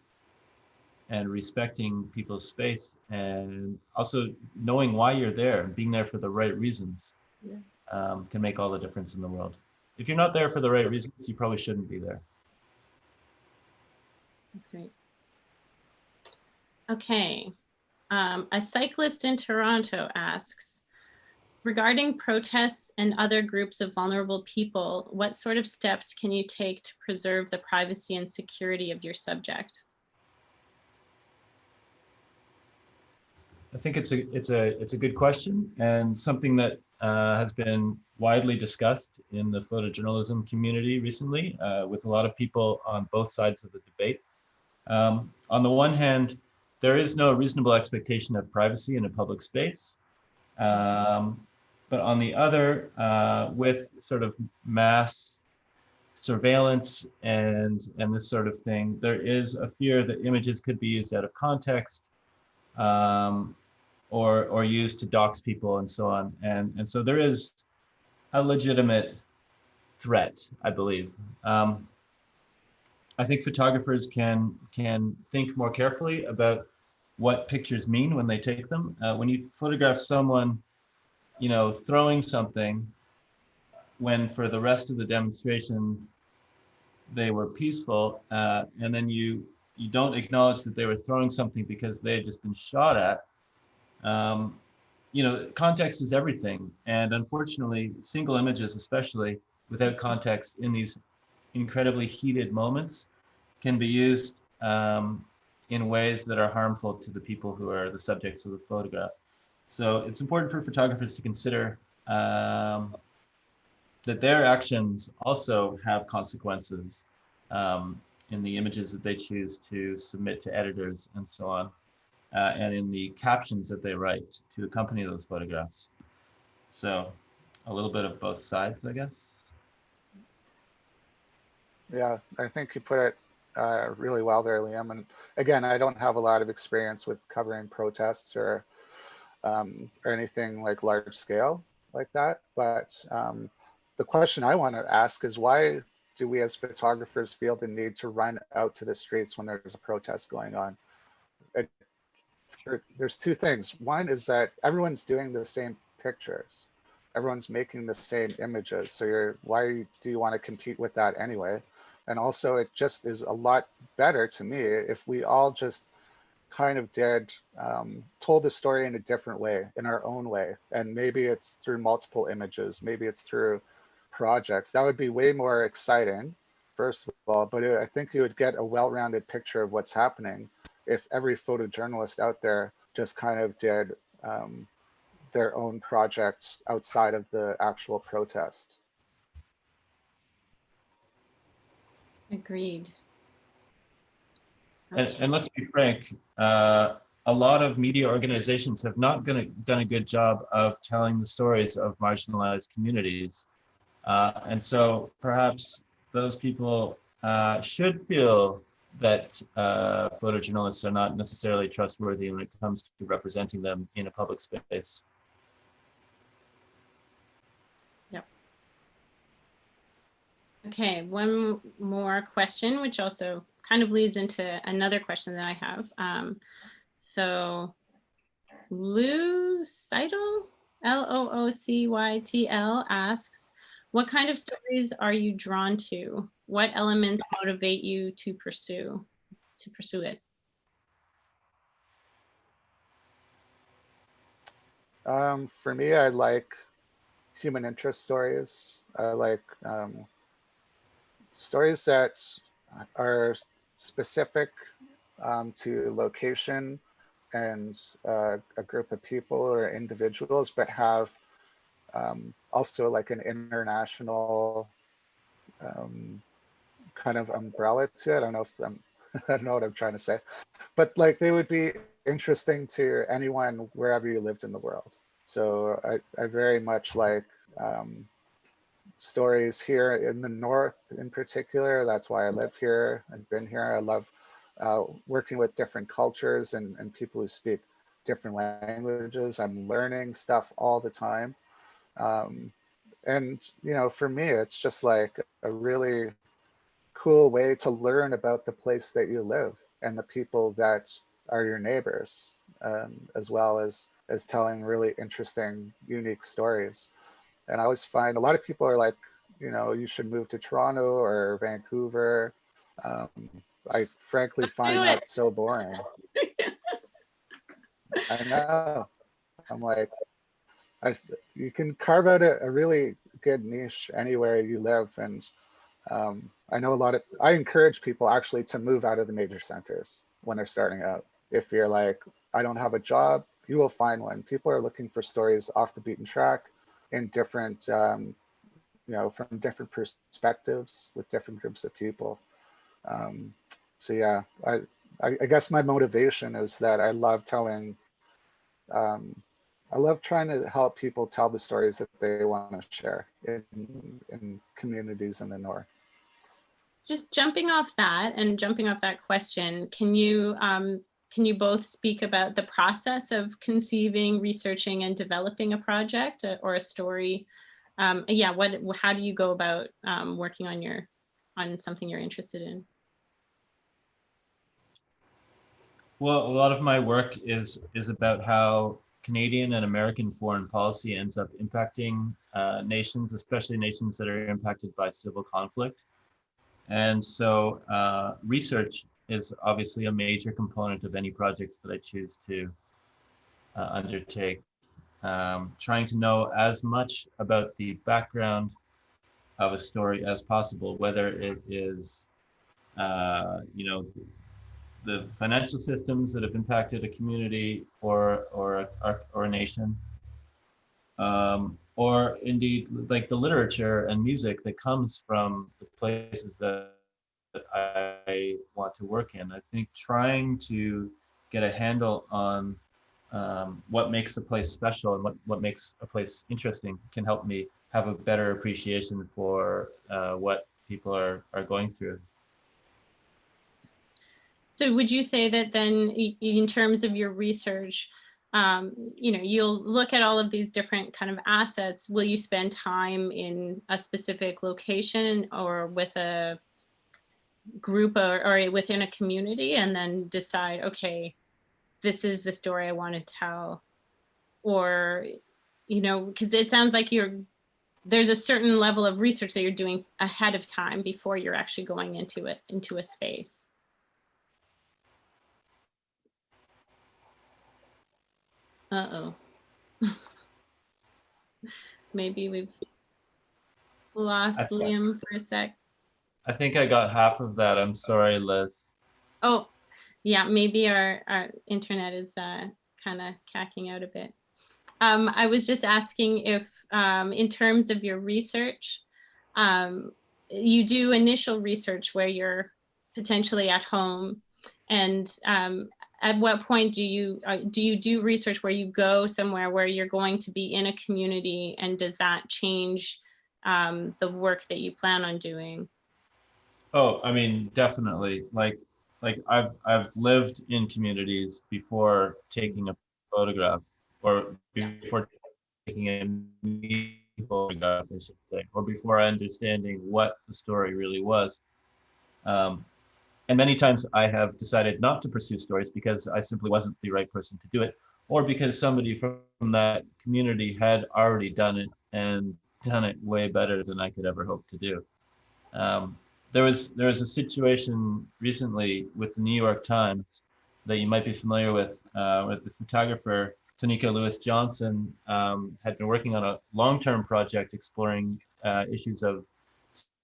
respecting people's space, and also knowing why you're there, being there for the right reasons, can make all the difference in the world. If you're not there for the right reasons, you probably shouldn't be there. That's great. Okay. A cyclist in Toronto asks, regarding protests and other groups of vulnerable people, what sort of steps can you take to preserve the privacy and security of your subject? I think it's a good question, and something that has been widely discussed in the photojournalism community recently, with a lot of people on both sides of the debate. On the one hand, there is no reasonable expectation of privacy in a public space. But on the other, with sort of mass surveillance and this sort of thing, there is a fear that images could be used out of context, or used to dox people and so on. And so there is a legitimate threat, I believe. I think photographers can think more carefully about what pictures mean when they take them. When you photograph someone, you know, throwing something, when for the rest of the demonstration they were peaceful, and then you don't acknowledge that they were throwing something because they had just been shot at. You know, context is everything, and unfortunately, single images, especially without context in these incredibly heated moments, can be used in ways that are harmful to the people who are the subjects of the photograph. So it's important for photographers to consider that their actions also have consequences in the images that they choose to submit to editors and so on, and in the captions that they write to accompany those photographs. So a little bit of both sides, I guess. Yeah, I think you put it really well there, Liam. And again, I don't have a lot of experience with covering protests or anything like large scale like that. But the question I want to ask is, why do we as photographers feel the need to run out to the streets when there's a protest going on? there's two things. One is that everyone's doing the same pictures. Everyone's making the same images. So why do you want to compete with that anyway? And also it just is a lot better to me if we all just kind of told the story in a different way, in our own way. And maybe it's through multiple images, maybe it's through projects. That would be way more exciting, first of all, but I think you would get a well-rounded picture of what's happening if every photojournalist out there just kind of did their own project outside of the actual protest. Agreed. And let's be frank, a lot of media organizations have not done a good job of telling the stories of marginalized communities. And so perhaps those people should feel that photojournalists are not necessarily trustworthy when it comes to representing them in a public space. Yep. Okay, one more question, which also kind of leads into another question that I have. So Loocytl, Loocytl asks, what kind of stories are you drawn to? What elements motivate you to pursue it? For me, I like human interest stories. I like stories that are specific to location and a group of people or individuals, but have also like an international kind of umbrella to it. I don't know if I don't know what I'm trying to say, but like they would be interesting to anyone wherever you lived in the world. So I very much like stories here in the North in particular. That's why I live here and been here. I love working with different cultures and people who speak different languages. I'm learning stuff all the time. And, you know, for me, it's just like a really cool way to learn about the place that you live and the people that are your neighbors, as well as telling really interesting, unique stories. And I always find a lot of people are like, you know, you should move to Toronto or Vancouver. I frankly find that so boring. I know. I'm like, you can carve out a really good niche anywhere you live. And I know I encourage people actually to move out of the major centers when they're starting out. If you're like, I don't have a job, you will find one. People are looking for stories off the beaten track in different, you know, from different perspectives with different groups of people. So yeah, I guess my motivation is that I love telling, I love trying to help people tell the stories that they want to share in communities in the North. Just jumping off that question, can you both speak about the process of conceiving, researching, and developing a project or a story? Yeah, how do you go about working on something you're interested in? Well, a lot of my work is about how Canadian and American foreign policy ends up impacting nations, especially nations that are impacted by civil conflict. And so research is obviously a major component of any project that I choose to undertake. Trying to know as much about the background of a story as possible, whether it is, you know, the financial systems that have impacted a community or a nation, or indeed like the literature and music that comes from the places that I want to work in. I think trying to get a handle on what makes a place special and what makes a place interesting can help me have a better appreciation for what people are going through. So would you say that then in terms of your research, you know, you'll look at all of these different kind of assets. Will you spend time in a specific location or with a group or within a community and then decide, okay, this is the story I want to tell, or, you know, because it sounds like there's a certain level of research that you're doing ahead of time before you're actually going into a space. Uh-oh. Maybe we've lost Liam for a sec. I think I got half of that. I'm sorry, Liz. Oh, yeah, maybe our internet is kind of cacking out a bit. I was just asking if, in terms of your research, you do initial research where you're potentially at home, and at what point do you do research where you go somewhere where you're going to be in a community, and does that change the work that you plan on doing? Oh, I mean, definitely. Like I've lived in communities before taking a photograph, or before taking a meaningful photograph, I should say, or before understanding what the story really was. And many times I have decided not to pursue stories because I simply wasn't the right person to do it, or because somebody from that community had already done it and done it way better than I could ever hope to do. There was a situation recently with the New York Times that you might be familiar with the photographer Tonika Lewis Johnson had been working on a long-term project exploring issues of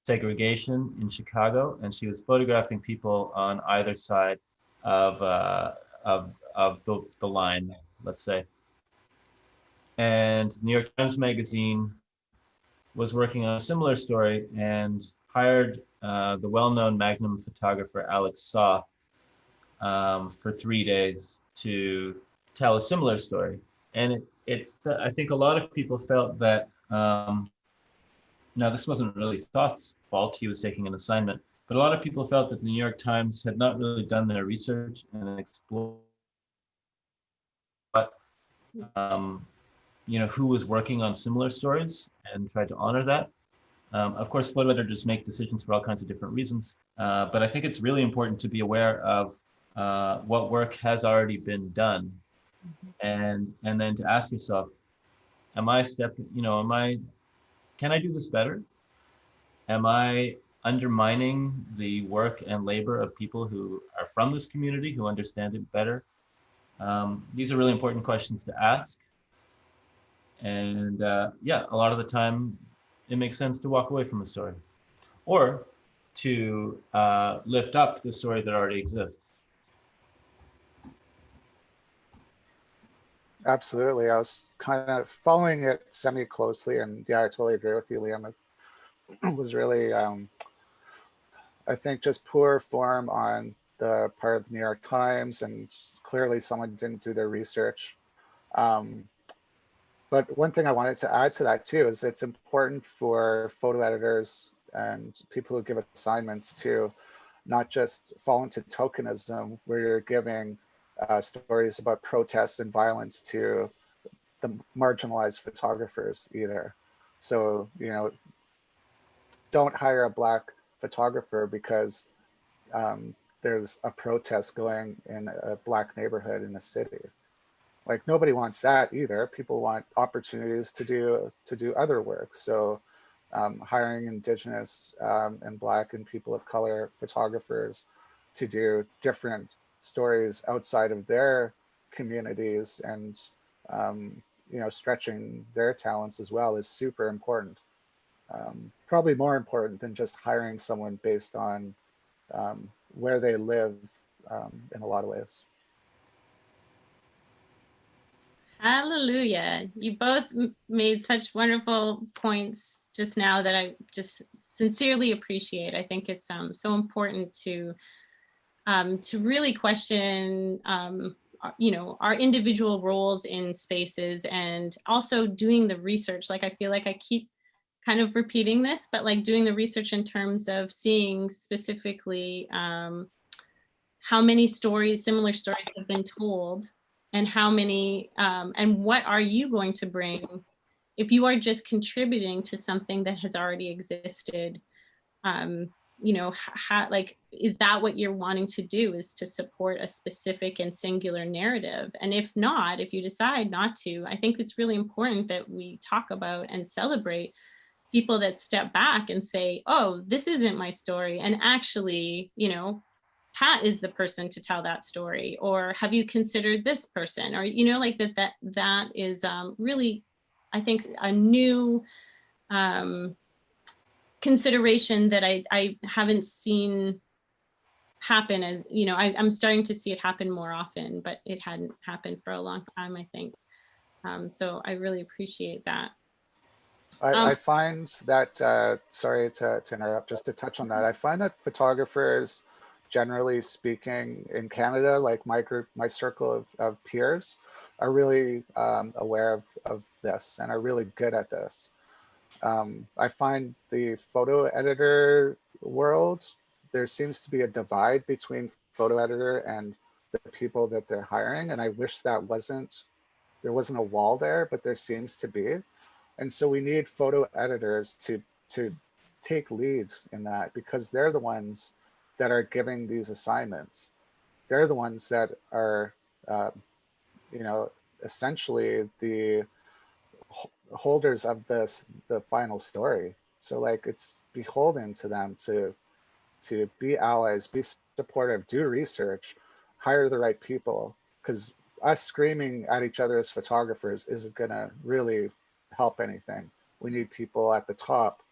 segregation in Chicago, and she was photographing people on either side of the line, let's say. And the New York Times Magazine was working on a similar story and hired the well-known Magnum photographer Alex Saw for 3 days to tell a similar story. And I think a lot of people felt that, now this wasn't really Saw's fault, he was taking an assignment, but a lot of people felt that the New York Times had not really done their research and explored who was working on similar stories and tried to honor that. Of course, photo editors make decisions for all kinds of different reasons, but I think it's really important to be aware of what work has already been done, and then to ask yourself, can I do this better? Am I undermining the work and labor of people who are from this community, who understand it better? These are really important questions to ask. And yeah, a lot of the time it makes sense to walk away from a story, or to lift up the story that already exists. Absolutely. I was kind of following it semi-closely, and yeah, I totally agree with you, Liam. It was really, I think, just poor form on the part of the New York Times, and clearly someone didn't do their research. But one thing I wanted to add to that too is it's important for photo editors and people who give assignments to not just fall into tokenism, where you're giving stories about protests and violence to the marginalized photographers either. So, don't hire a Black photographer because there's a protest going in a Black neighborhood in a city. Like, nobody wants that either. People want opportunities to do other work. So hiring Indigenous and Black and people of color photographers to do different stories outside of their communities and stretching their talents as well is super important. Probably more important than just hiring someone based on where they live in a lot of ways. Hallelujah. You both made such wonderful points just now that I just sincerely appreciate. I think it's so important to really question our individual roles in spaces, and also doing the research. Like, I feel like I keep kind of repeating this, but like doing the research in terms of seeing specifically how many similar stories have been told, and how many, and what are you going to bring if you are just contributing to something that has already existed. you know, like, is that what you're wanting to do, is to support a specific and singular narrative? And if not, if you decide not to, I think it's really important that we talk about and celebrate people that step back and say, oh, this isn't my story. And actually, you know, Pat is the person to tell that story. Or have you considered this person? Or, you know, like that is really, I think, a new consideration that I haven't seen happen. And, you know, I'm starting to see it happen more often, but it hadn't happened for a long time, I think. So I really appreciate that. I find that, sorry to interrupt, just to touch on that, I find that photographers, generally speaking, in Canada, like my group, my circle of peers, are really aware of this and are really good at this. I find the photo editor world, there seems to be a divide between photo editor and the people that they're hiring. And I wish that there wasn't a wall there, but there seems to be. And so we need photo editors to take lead in that, because they're the ones that are giving these assignments. They're the ones that are, you know, essentially the holders of the final story. So like, it's beholden to them to be allies, be supportive, do research, hire the right people, because us screaming at each other as photographers isn't gonna really help anything. We need people at the top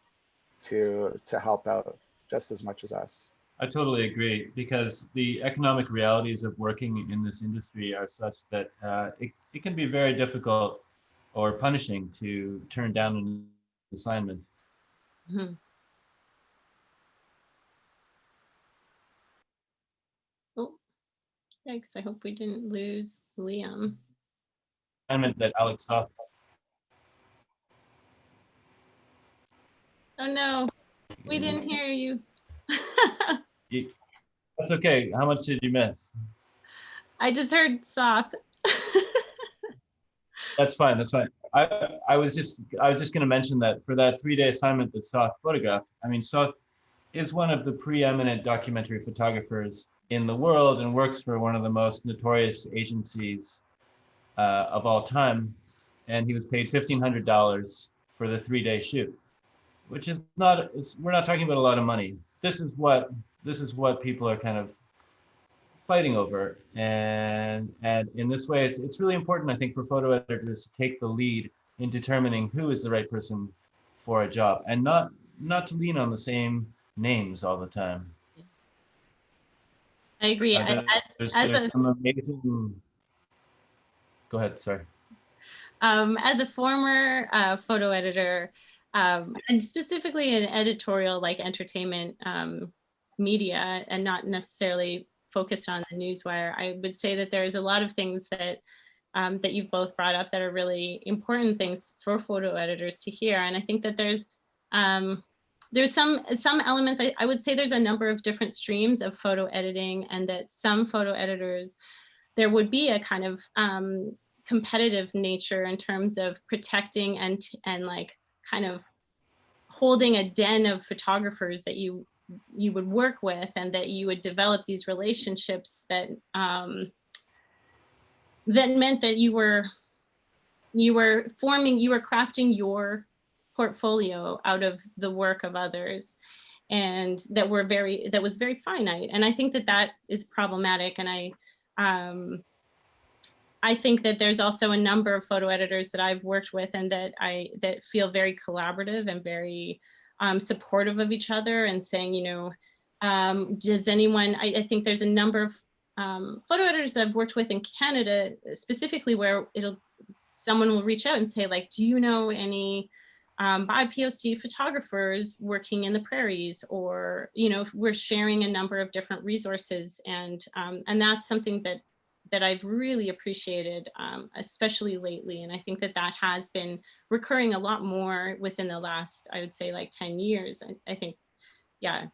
to help out just as much as us. I totally agree, because the economic realities of working in this industry are such that it can be very difficult or punishing to turn down an assignment. Mm-hmm. Oh, thanks. I hope we didn't lose Liam. Assignment that Alex saw. Oh no, we didn't hear you. That's okay. How much did you miss? I just heard Soth. That's fine. That's fine. I was just going to mention that for that 3-day assignment that Soth photographed, I mean, Soth is one of the preeminent documentary photographers in the world and works for one of the most notorious agencies of all time. And he was paid $1,500 for the 3-day shoot, which is not, we're not talking about a lot of money. This is what people are kind of fighting over. And in this way, it's really important, I think, for photo editors to take the lead in determining who is the right person for a job, and not to lean on the same names all the time. I agree. There's some amazing. Go ahead, sorry. As a former photo editor, and specifically in editorial, like entertainment media, and not necessarily focused on the newswire, I would say that there's a lot of things that that you've both brought up that are really important things for photo editors to hear. And I think that there's some elements, I would say there's a number of different streams of photo editing, and that some photo editors, there would be a kind of competitive nature in terms of protecting and like kind of holding a den of photographers that you would work with, and that you would develop these relationships that that meant that you were crafting your portfolio out of the work of others, and that was very finite. And I think that is problematic. And I think that there's also a number of photo editors that I've worked with, and that feel very collaborative and very supportive of each other, and saying, you know, does anyone, I think there's a number of photo editors that I've worked with in Canada specifically, where someone will reach out and say, like, do you know any BIPOC photographers working in the prairies? Or, you know, we're sharing a number of different resources, and that's something that I've really appreciated, especially lately. And I think that has been recurring a lot more within the last, I would say, like 10 years. I think, yeah,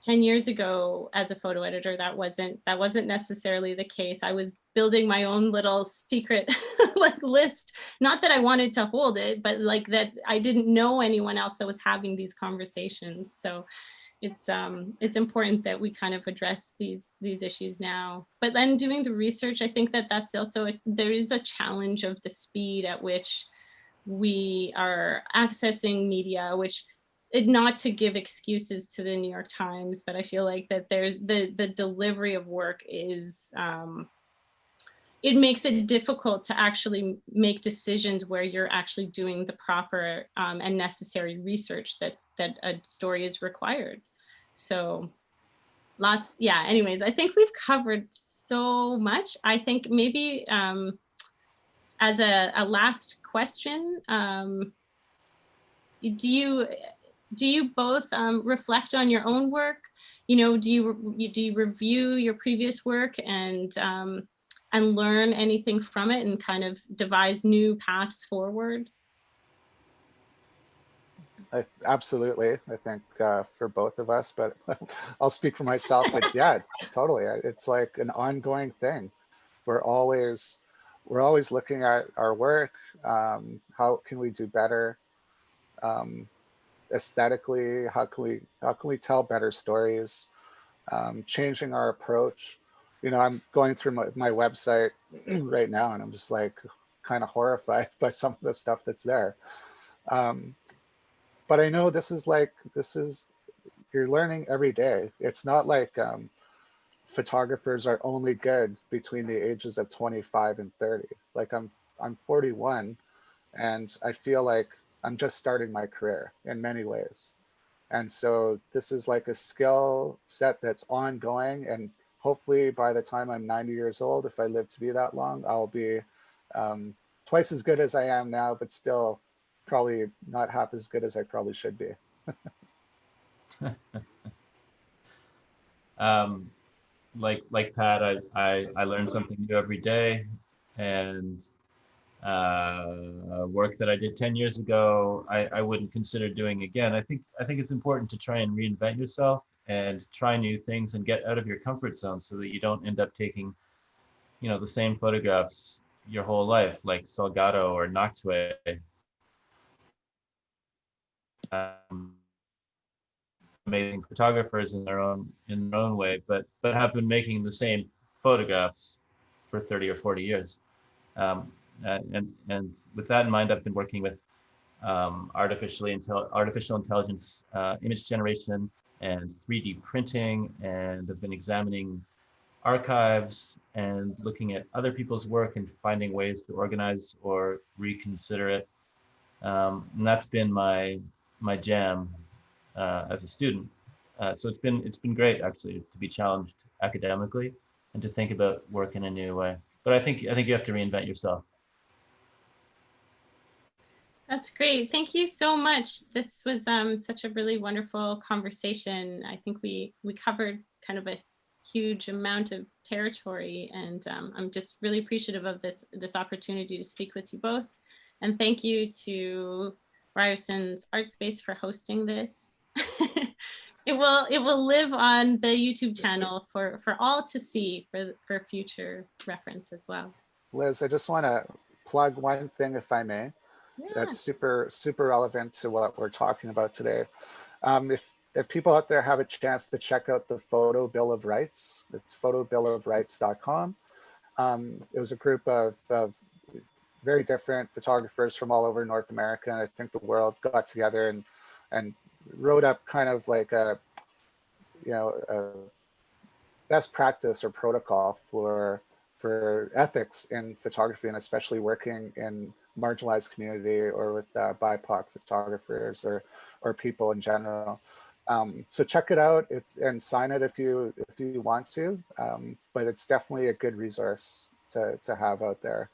10 years ago as a photo editor, that wasn't necessarily the case. I was building my own little secret like list, not that I wanted to hold it, but like that I didn't know anyone else that was having these conversations. So it's important that we kind of address these issues now. But then doing the research, I think that that's also, there is a challenge of the speed at which we are accessing media, which, not to give excuses to the New York Times, but I feel like that there's the delivery of work is, it makes it difficult to actually make decisions where you're actually doing the proper and necessary research that a story is required. So lots, yeah, anyways, I think we've covered so much. I think maybe as a last question, do you both reflect on your own work? You know, do you review your previous work and learn anything from it and kind of devise new paths forward? Absolutely, I think for both of us, but I'll speak for myself. But yeah, totally, it's like an ongoing thing. We're always looking at our work. How can we do better? Aesthetically, how can we tell better stories? Changing our approach. You know, I'm going through my website right now, and I'm just like kind of horrified by some of the stuff that's there. But I know this is you're learning every day. It's not like photographers are only good between the ages of 25 and 30. Like I'm 41, and I feel like I'm just starting my career in many ways. And so this is like a skill set that's ongoing, and hopefully by the time I'm 90 years old, if I live to be that long, I'll be twice as good as I am now, but still probably not half as good as I probably should be. Like Pat, I learn something new every day, and work that I did 10 years ago, I wouldn't consider doing again. I think it's important to try and reinvent yourself and try new things and get out of your comfort zone so that you don't end up taking, you know, the same photographs your whole life, like Salgado or Noctway. Amazing photographers in their own way, but have been making the same photographs for 30 or 40 years. And with that in mind, I've been working with artificial intelligence, image generation, and 3D printing, and I've been examining archives and looking at other people's work and finding ways to organize or reconsider it. And that's been my jam as a student. So it's been great actually to be challenged academically and to think about work in a new way. But I think you have to reinvent yourself. That's great. Thank you so much. This was such a really wonderful conversation. I think we covered kind of a huge amount of territory, and I'm just really appreciative of this opportunity to speak with you both. And thank you to Ryerson's Artspace for hosting this. It will live on the YouTube channel for all to see for future reference as well. Liz, I just want to plug one thing, if I may. Yeah. That's super relevant to what we're talking about today. If people out there have a chance to check out the Photo Bill of Rights, it's photobillofrights.com. It was a group of very different photographers from all over North America, and I think the world, got together and wrote up kind of like a best practice or protocol for ethics in photography, and especially working in marginalized community or with BIPOC photographers or people in general. So check it out. And sign it if you want to. But it's definitely a good resource to have out there.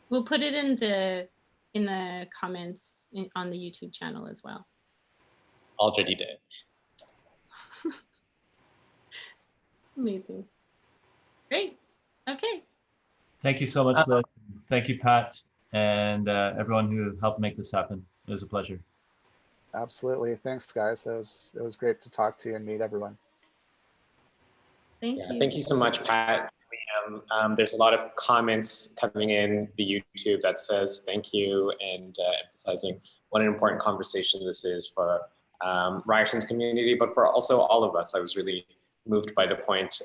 We'll put it in the comments on the YouTube channel as well. Already did. Amazing. Great. Okay. Thank you so much, Liz. Thank you, Pat, and everyone who helped make this happen. It was a pleasure. Absolutely. Thanks, guys. It was great to talk to you and meet everyone. Thank you. Thank you so much, Pat. There's a lot of comments coming in the YouTube that says thank you and emphasizing what an important conversation this is for Ryerson's community, but for also all of us. I was really moved by the point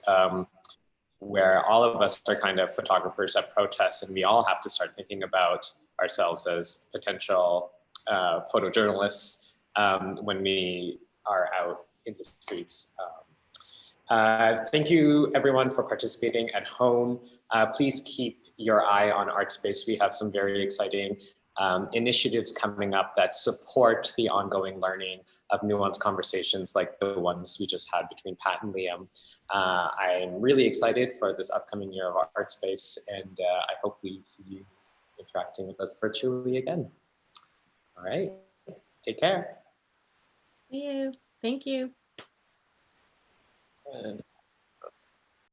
where all of us are kind of photographers at protests, and we all have to start thinking about ourselves as potential photojournalists when we are out in the streets. Thank you everyone for participating at home. Please keep your eye on Artspace. We have some very exciting initiatives coming up that support the ongoing learning of nuanced conversations like the ones we just had between Pat and Liam. I'm really excited for this upcoming year of Artspace, and I hope we see you interacting with us virtually again. All right, take care. See you. Thank you. And